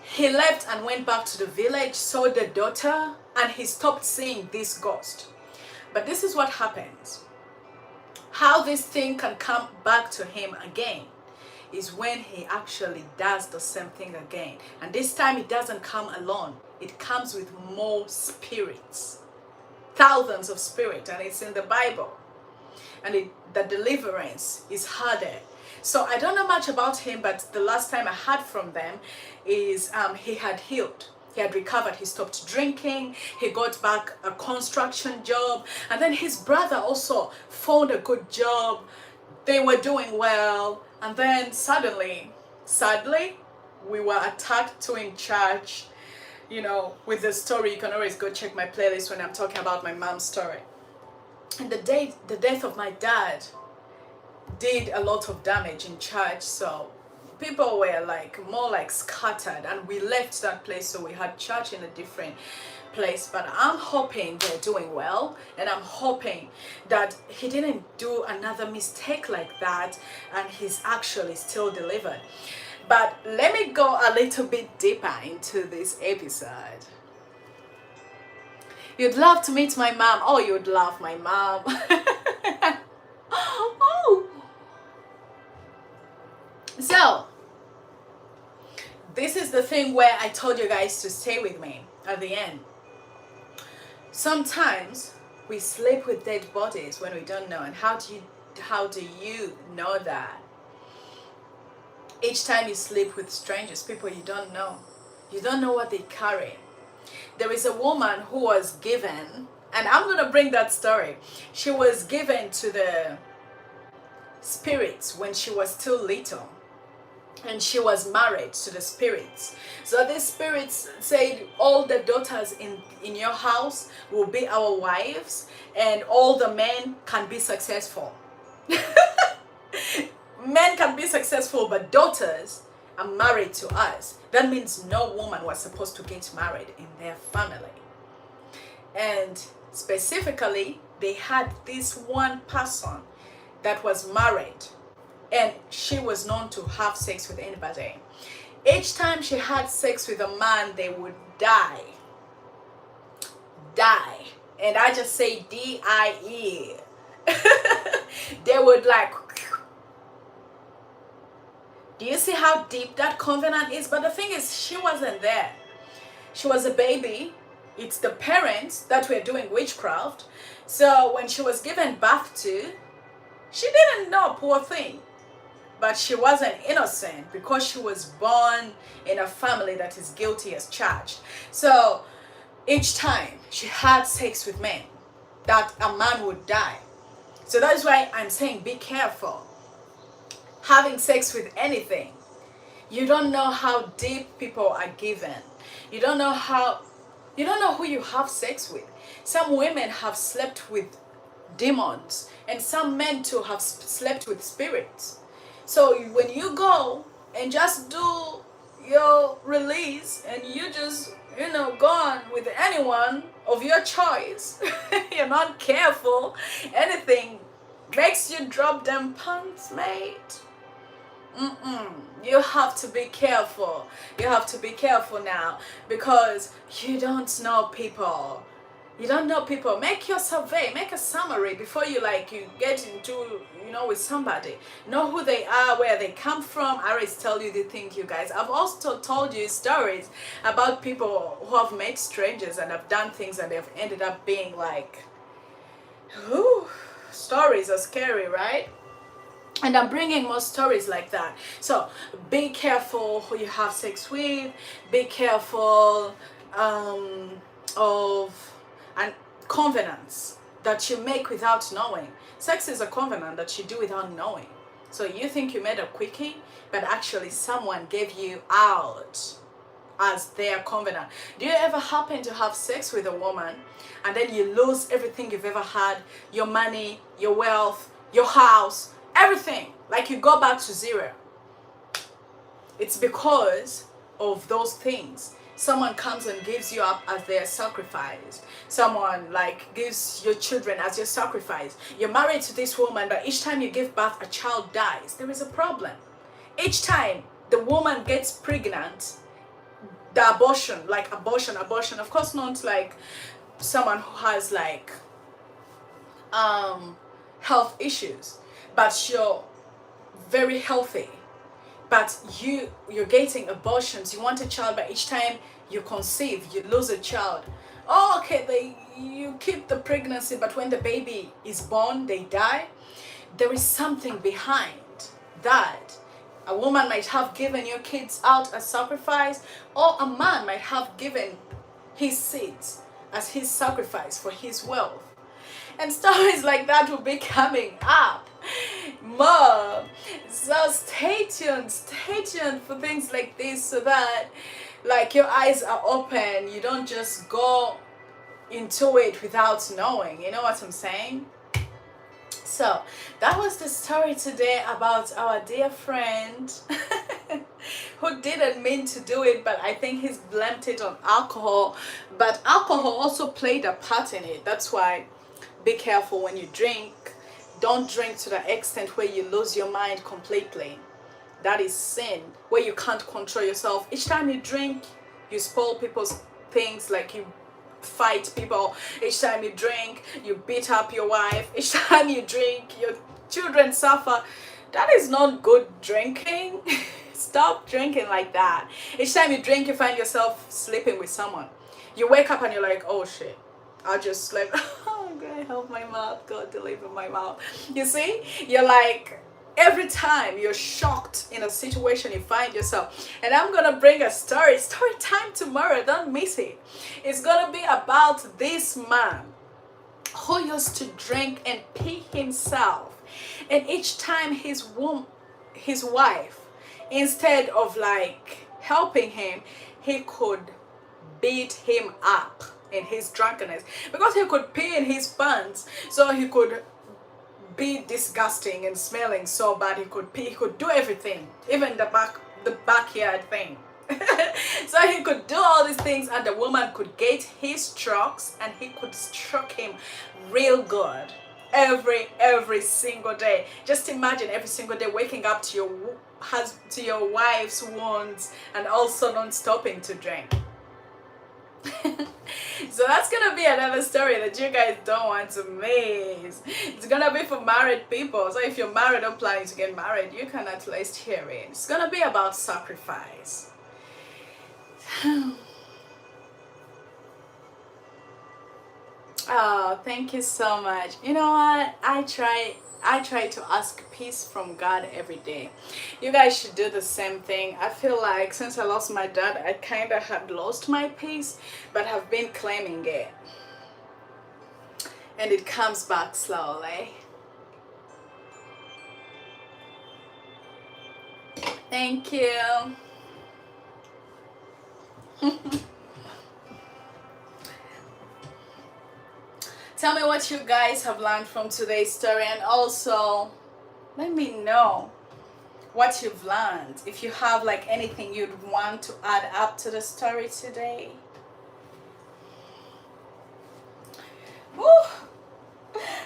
he left and went back to the village, saw the daughter, and he stopped seeing this ghost. But this is what happens. How this thing can come back to him again is when he actually does the same thing again. And this time it doesn't come alone. It comes with more spirits. Thousands of spirits, and it's in the Bible. And the deliverance is harder. So I don't know much about him, but the last time I heard from them is he had healed. He had recovered. He stopped drinking. He got back a construction job. And then his brother also found a good job. They were doing well. And then suddenly, sadly, we were attacked too in church. You know, with the story, you can always go check my playlist when I'm talking about my mom's story. And the death of my dad did a lot of damage in church, so people were like more like scattered, and we left that place, so we had church in a different place. But I'm hoping they're doing well, and I'm hoping that he didn't do another mistake like that, and he's actually still delivered. But let me go a little bit deeper into this episode. You'd love to meet my mom. Oh, you'd love my mom. Oh. So, this is the thing where I told you guys to stay with me at the end. Sometimes we sleep with dead bodies when we don't know. And how do you know that? Each time you sleep with strangers, people you don't know what they carry. There is a woman who was given, and I'm going to bring that story. She was given to the spirits when she was still little, and she was married to the spirits. So the spirits said, all the daughters in your house will be our wives, and all the men can be successful. Men can be successful, but daughters are married to us. That means no woman was supposed to get married in their family. And specifically, they had this one person that was married, and she was known to have sex with anybody. Each time she had sex with a man, they would die. And I just say D-I-E. They would like... Do you see how deep that covenant is? But the thing is, she wasn't there. She was a baby. It's the parents that were doing witchcraft. So when she was given birth to, she didn't know, poor thing. But she wasn't innocent because she was born in a family that is guilty as charged. So each time she had sex with men, that a man would die. So that's why I'm saying be careful. Having sex with anything, you don't know how deep people are given. You don't know who you have sex with. Some women have slept with demons, and some men too have slept with spirits. So when you go and just do your release, and you just go on with anyone of your choice, you're not careful, anything makes you drop them pants, mate. You have to be careful. You have to be careful now, because you don't know people. You don't know people. Make your survey, make a summary before you get into, with somebody. Know who they are, where they come from. I always tell you the thing, you guys. I've also told you stories about people who have met strangers and have done things and they've ended up being like, whew, stories are scary, right? And I'm bringing more stories like that. So be careful who you have sex with. Be careful of and covenants that you make without knowing. Sex is a covenant that you do without knowing. So you think you made a quickie, but actually someone gave you out as their covenant. Do you ever happen to have sex with a woman and then you lose everything you've ever had, your money, your wealth, your house, everything? Like you go back to zero. It's because of those things. Someone comes and gives you up as their sacrifice. Someone like gives your children as your sacrifice. You're married to this woman, but each time you give birth, a child dies. There is a problem. Each time the woman gets pregnant, the abortion, of course not like someone who has like health issues, but you're very healthy, but you're getting abortions. You want a child, but each time you conceive, you lose a child. Oh, okay, you keep the pregnancy, but when the baby is born, they die. There is something behind that. A woman might have given your kids out as sacrifice, or a man might have given his seeds as his sacrifice for his wealth. And stories like that will be coming up more. So stay tuned for things like this, so that like your eyes are open. You don't just go into it without knowing. You know what I'm saying? So that was the story today about our dear friend who didn't mean to do it, but I think he's blamed it on alcohol. But alcohol also played a part in it. That's why be careful when you drink. Don't drink to the extent where you lose your mind completely. That is sin, where you can't control yourself. Each time you drink, you spoil people's things, like you fight people. Each time you drink, you beat up your wife. Each time you drink, your children suffer. That is not good drinking. Stop drinking like that. Each time you drink, you find yourself sleeping with someone. You wake up and you're like, oh shit, I just slept. Oh God, help my mouth. God, deliver my mouth. You see, you're like, every time you're shocked in a situation you find yourself. And I'm gonna bring a story time tomorrow. Don't miss it. It's gonna be about this man who used to drink and pee himself, and each time his wife, instead of like helping him, he could beat him up in his drunkenness, because he could pee in his pants, so he could be disgusting and smelling so bad. He could pee, he could do everything, even the backyard thing. So he could do all these things, and the woman could get his strokes, and he could stroke him real good every single day. Just imagine every single day waking up to your wife's wounds, and also not stopping to drink. So that's gonna be another story that you guys don't want to miss. It's gonna be for married people. So if you're married or planning to get married, you can at least hear it. It's gonna be about sacrifice. Oh, thank you so much. You know what? I try to ask peace from God every day. You guys should do the same thing. I feel like since I lost my dad, I kind of had lost my peace, but have been claiming it. And it comes back slowly. Thank you. Tell me what you guys have learned from today's story, and also let me know what you've learned. If you have like anything you'd want to add up to the story today. Woo!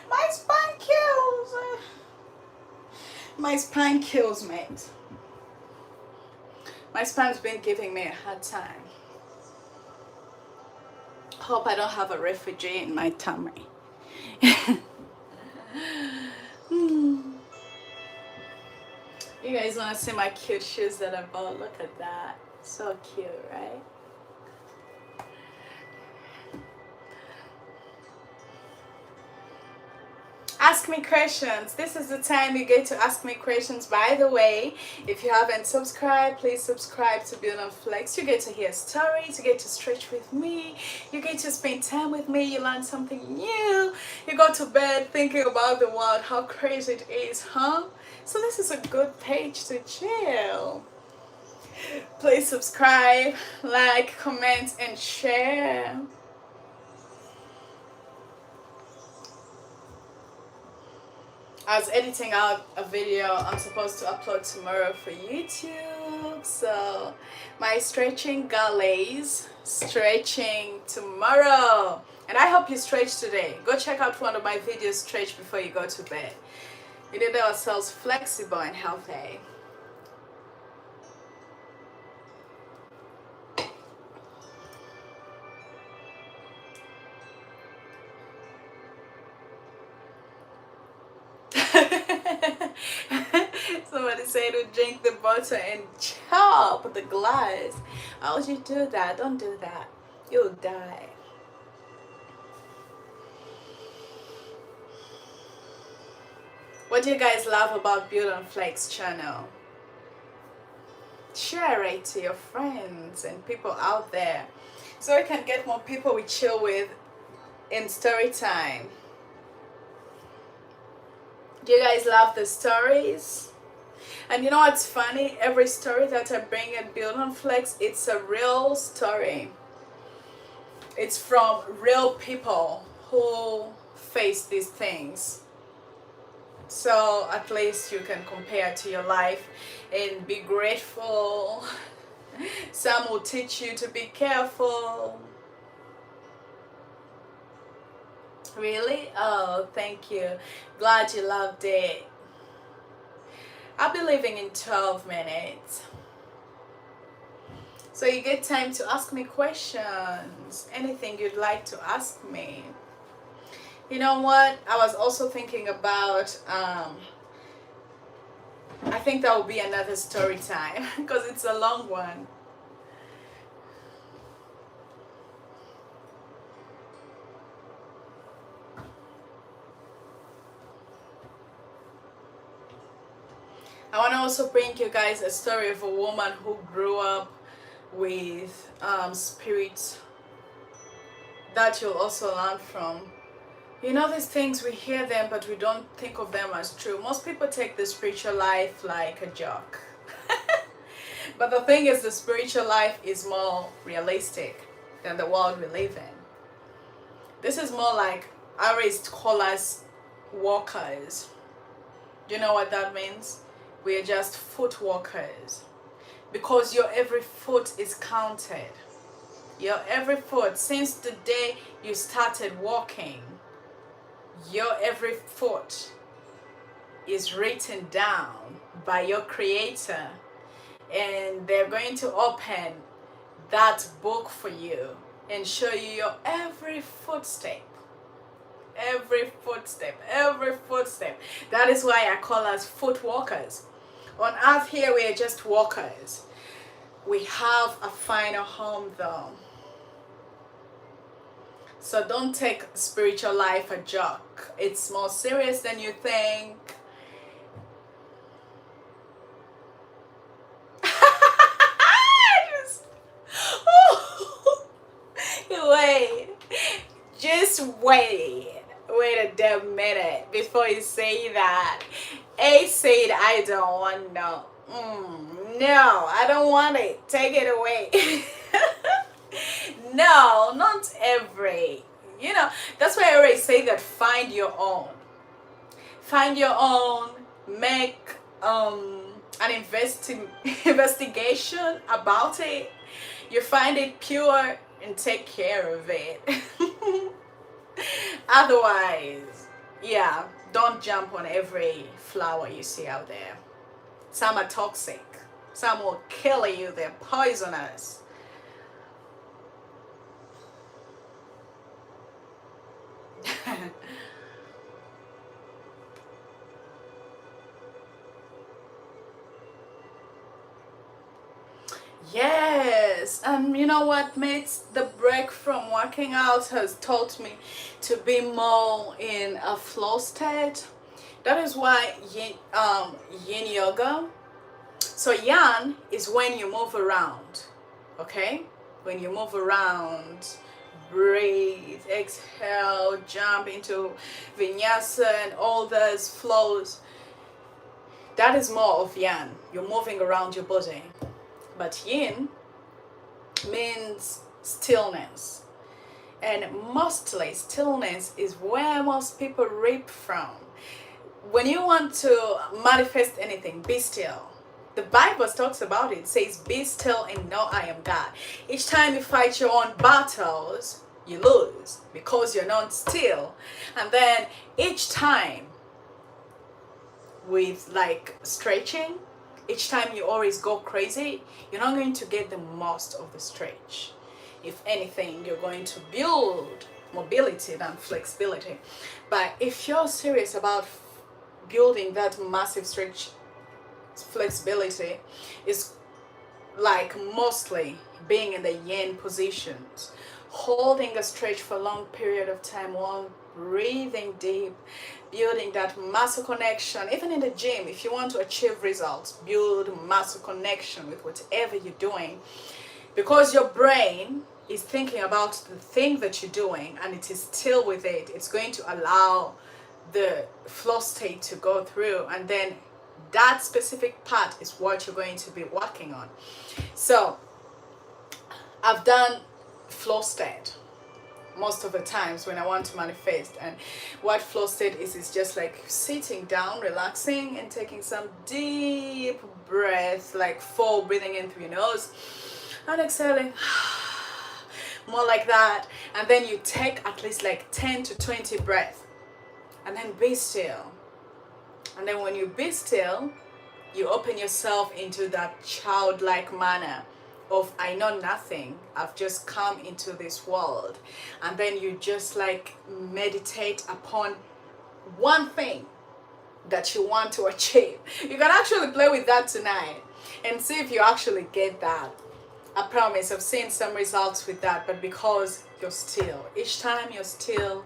My spine kills. My spine kills, mate. My spine's been giving me a hard time. Hope I don't have a refugee in my tummy. Hmm. You guys want to see my cute shoes that I bought? Look at that. So cute, right? Ask me questions. This is the time you get to ask me questions. By the way, if you haven't subscribed, please subscribe to Build on Flex. You get to hear stories, you get to stretch with me, you get to spend time with me, you learn something new, you go to bed thinking about the world, how crazy it is, huh? So this is a good page to chill. Please subscribe, like, comment, and share. I was editing out a video I'm supposed to upload tomorrow for YouTube. So my stretching galleys, stretching tomorrow. And I hope you stretch today. Go check out one of my videos, stretch before you go to bed. We need ourselves flexible and healthy. Somebody said to drink the butter and chop the glass. How would you do that? Don't do that. You'll die. What do you guys love about Build on Flex channel? Share it to your friends and people out there so we can get more people we chill with in story time. Do you guys love the stories? And you know what's funny? Every story that I bring and Build on Flex, it's a real story. It's from real people who face these things. So at least you can compare to your life and be grateful. Some will teach you to be careful. Really? Oh, thank you. Glad you loved it. I'll be leaving in 12 minutes. So you get time to ask me questions. Anything you'd like to ask me. You know what? I was also thinking about, I think that will be another story time because it's a long one. I want to also bring you guys a story of a woman who grew up with spirits that you'll also learn from. You know, these things, we hear them, but we don't think of them as true. Most people take the spiritual life like a joke. But the thing is, the spiritual life is more realistic than the world we live in. This is more like, I always call us walkers. Do you know what that means? We are just foot walkers. Because your every foot is counted. Your every foot, since the day you started walking, your every foot is written down by your creator, and they're going to open that book for you and show you your every footstep. Every footstep, every footstep. That is why I call us foot walkers. On earth here we are just walkers. We have a final home though. So don't take spiritual life a joke. It's more serious than you think. Wait. Just wait. Wait a damn minute before you say that. A said, I don't want no. No, I don't want it. Take it away. No, not every. You know, that's why I always say that find your own. Find your own. Make an investigation about it. You find it pure and take care of it. Otherwise, yeah, don't jump on every flower you see out there. Some are toxic. Some will kill you. They're poisonous. Yes, and you know what makes the break from working out has taught me to be more in a flow state. That is why yin yoga. So yan is when you move around, okay? When you move around, breathe, exhale, jump into vinyasa and all those flows. That is more of yan. You're moving around your body. But yin means stillness. And mostly stillness is where most people reap from. When you want to manifest anything, be still. The Bible talks about it. It says, be still and know I am God. Each time you fight your own battles, you lose because you're not still. And then each time with like stretching, each time you always go crazy, you're not going to get the most of the stretch. If anything, you're going to build mobility than flexibility. But if you're serious about building that massive stretch, flexibility is like mostly being in the yin positions, holding a stretch for a long period of time while breathing deep, building that muscle connection. Even in the gym, if you want to achieve results, build muscle connection with whatever you're doing, because your brain is thinking about the thing that you're doing and it is still with it. It's going to allow the flow state to go through, and then that specific part is what you're going to be working on. So I've done flow state most of the times when I want to manifest, and what flow state is just like sitting down, relaxing, and taking some deep breath, like 4 breathing in through your nose and exhaling more like that, and then you take at least like 10 to 20 breaths and then be still. And then when you be still, you open yourself into that childlike manner of, I know nothing, I've just come into this world. And then you just like meditate upon one thing that you want to achieve. You can actually play with that tonight and see if you actually get that. I promise I've seen some results with that, but because you're still. Each time you're still,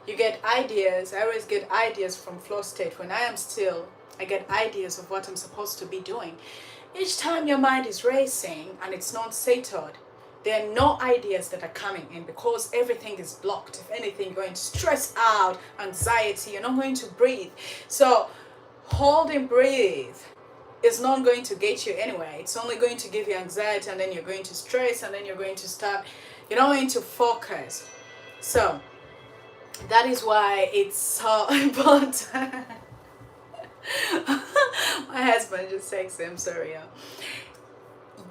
you get ideas. I always get ideas from flow state. When I am still, I get ideas of what I'm supposed to be doing. Each time your mind is racing and it's not settled, there are no ideas that are coming in because everything is blocked. If anything, you're going to stress out, anxiety, you're not going to breathe. So holding breath is not going to get you anywhere. It's only going to give you anxiety, and then you're going to stress, and then you're going to start, you're not going to focus. So that is why it's so important. My husband just texted me, I'm sorry.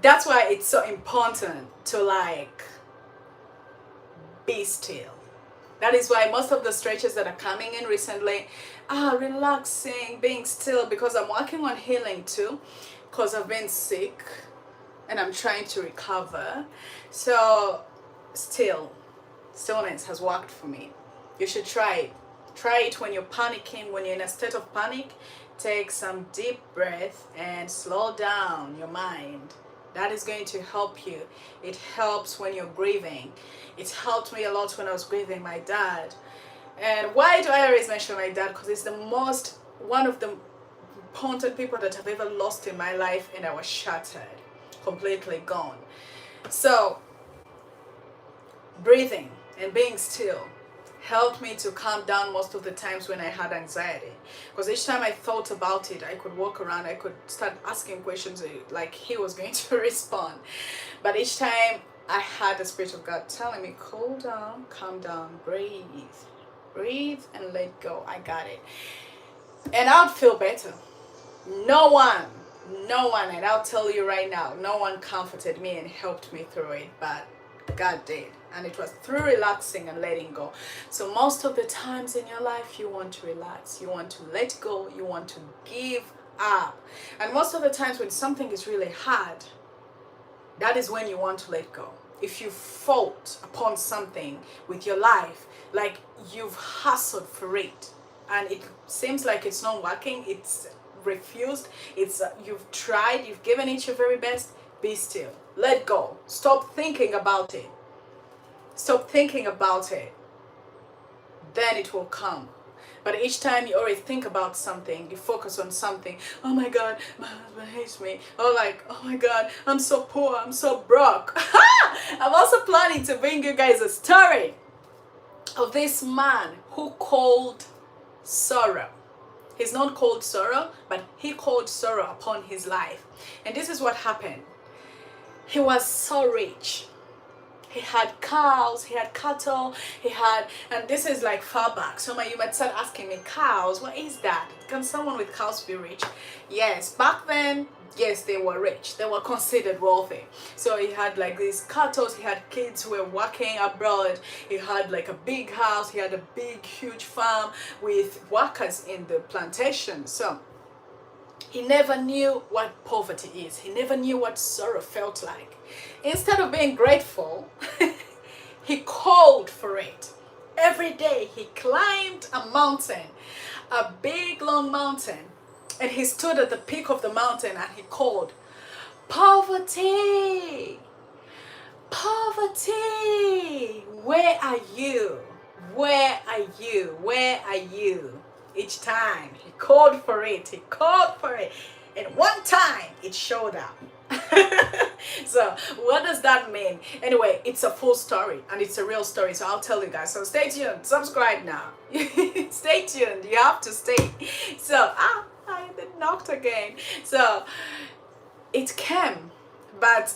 That's why it's so important to like be still. That is why most of the stretches that are coming in recently are relaxing, being still, because I'm working on healing too, because I've been sick and I'm trying to recover. So stillness has worked for me. You should try it. Try it when you're panicking, when you're in a state of panic. Take some deep breath and slow down your mind. That is going to help you. It helps when you're grieving. It helped me a lot when I was grieving my dad. And why do I always mention my dad? Because it's one of the important people that I've ever lost in my life, and I was shattered, completely gone. So breathing and being still helped me to calm down most of the times when I had anxiety, because each time I thought about it, I could walk around, I could start asking questions like he was going to respond. But each time I had the Spirit of God telling me, cool down, calm down, breathe and let go. I got it. And I'd feel better. No one, and I'll tell you right now, no one comforted me and helped me through it, but God did. And it was through relaxing and letting go. So most of the times in your life, you want to relax, you want to let go, you want to give up. And most of the times when something is really hard, that is when you want to let go. If you fought upon something with your life, like you've hustled for it, and it seems like it's not working, it's refused, you've tried, you've given it your very best, Be still. Let go. Stop thinking about it. Stop thinking about it. Then it will come. But each time you always think about something, you focus on something. Oh my God, my husband hates me. Or like, oh my God, I'm so poor, I'm so broke. I'm also planning to bring you guys a story of this man who called sorrow. He's not called sorrow, but he called sorrow upon his life. And this is what happened. He was so rich. He had cows, he had cattle, he had, and this is like far back. So you might start asking me, cows, what is that? Can someone with cows be rich? Yes, back then, yes, they were rich. They were considered wealthy. So he had like these cattle, he had kids who were working abroad. He had like a big house, he had a big, huge farm with workers in the plantation. So he never knew what poverty is. He never knew what sorrow felt like. Instead of being grateful, he called for it. Every day he climbed a mountain, a big long mountain, and he stood at the peak of the mountain and he called, poverty, poverty, where are you? Where are you? Where are you? Each time he called for it, he called for it, and one time it showed up. So what does that mean? Anyway, it's a full story and it's a real story, so I'll tell you guys. So stay tuned, subscribe now. Stay tuned, you have to stay. So I knocked again. So it came, but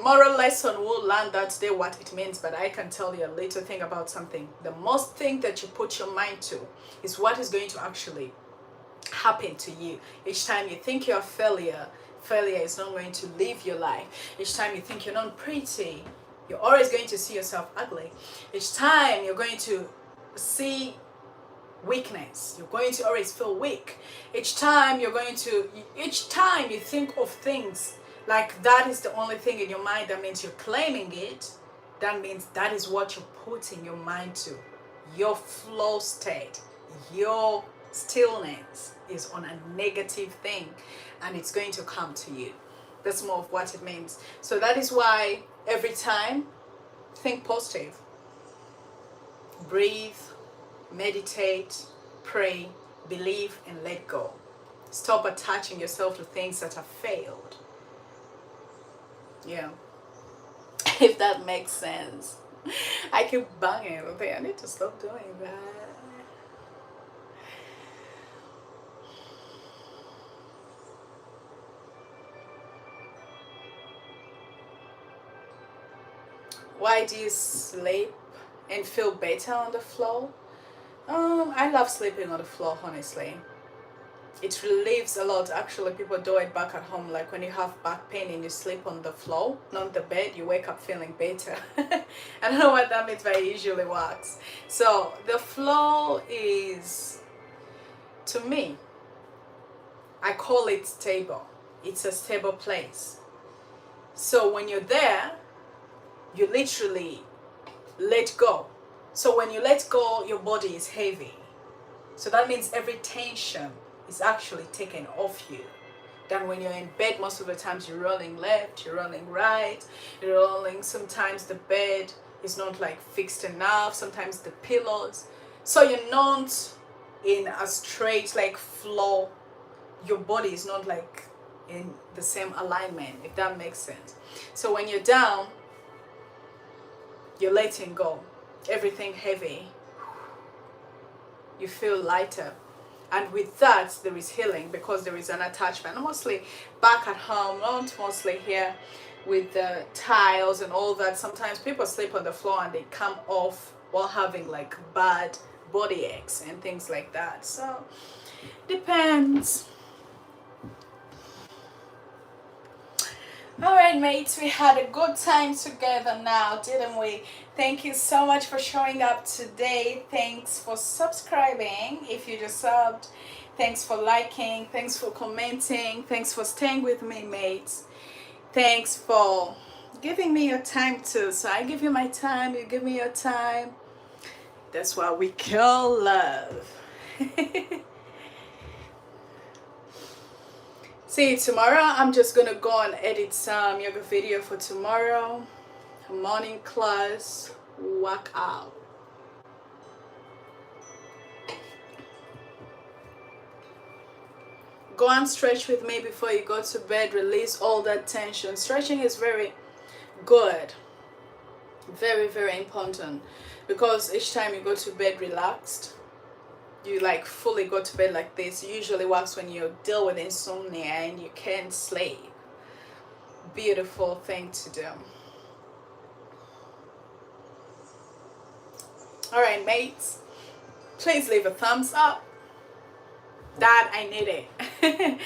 moral lesson, we'll learn that today what it means. But I can tell you a little thing about something. The most thing that you put your mind to is what is going to actually happen to you. Each time you think you're a failure, failure is not going to live your life. Each time you think you're not pretty, you're always going to see yourself ugly. Each time you're going to see weakness, you're going to always feel weak. Each time you think of things like that is the only thing in your mind, that means you're claiming it. That means that is what you're putting your mind to. Your flow state, your stillness is on a negative thing, and it's going to come to you. That's more of what it means. So that is why every time, think positive. Breathe, meditate, pray, believe, and let go. Stop attaching yourself to things that have failed. Yeah. If that makes sense. I keep banging everything. I need to stop doing that. Why do you sleep and feel better on the floor? I love sleeping on the floor, honestly. It relieves a lot. Actually, people do it back at home. Like when you have back pain and you sleep on the floor, not the bed, you wake up feeling better. I don't know what that means, but it usually works. So the floor is, to me, I call it stable. It's a stable place. So when you're there, you literally let go. So when you let go, your body is heavy. So that means every tension is actually taken off you. Then when you're in bed, most of the times you're rolling left, you're rolling right, you're rolling. Sometimes the bed is not like fixed enough, sometimes the pillows. So you're not in a straight like flow. Your body is not like in the same alignment, if that makes sense. So when you're down, you're letting go. Everything heavy. You feel lighter. And with that, there is healing because there is an attachment. Mostly back at home, not mostly here with the tiles and all that. Sometimes people sleep on the floor and they come off while having like bad body aches and things like that. So, depends. Alright mates, we had a good time together now, didn't we? Thank you so much for showing up today. Thanks for subscribing if you just subbed. Thanks for liking. Thanks for commenting. Thanks for staying with me, mates. Thanks for giving me your time too. So I give you my time, you give me your time. That's what we call love. See, tomorrow I'm just gonna go and edit some yoga video for tomorrow. Morning class workout. Go and stretch with me before you go to bed. Release all that tension. Stretching is very good. Very, very important. Because each time you go to bed relaxed, you like fully go to bed like this. It usually works when you deal with insomnia and you can't sleep. Beautiful thing to do. Alright, mates. Please leave a thumbs up. That I need it.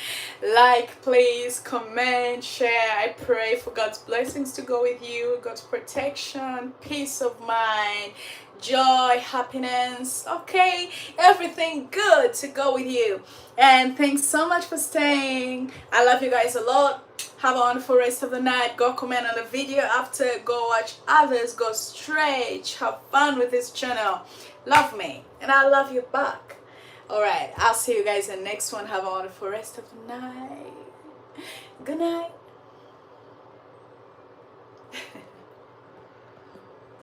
Like, please, comment, share. I pray for God's blessings to go with you, God's protection, peace of mind, joy, happiness, okay, everything good to go with you. And thanks so much for staying. I love you guys a lot. Have a wonderful rest of the night. Go comment on the video after, go watch others, go stretch, have fun with this channel. Love me and I love you back. Alright, I'll see you guys in the next one. Have a wonderful rest of the night. Good night.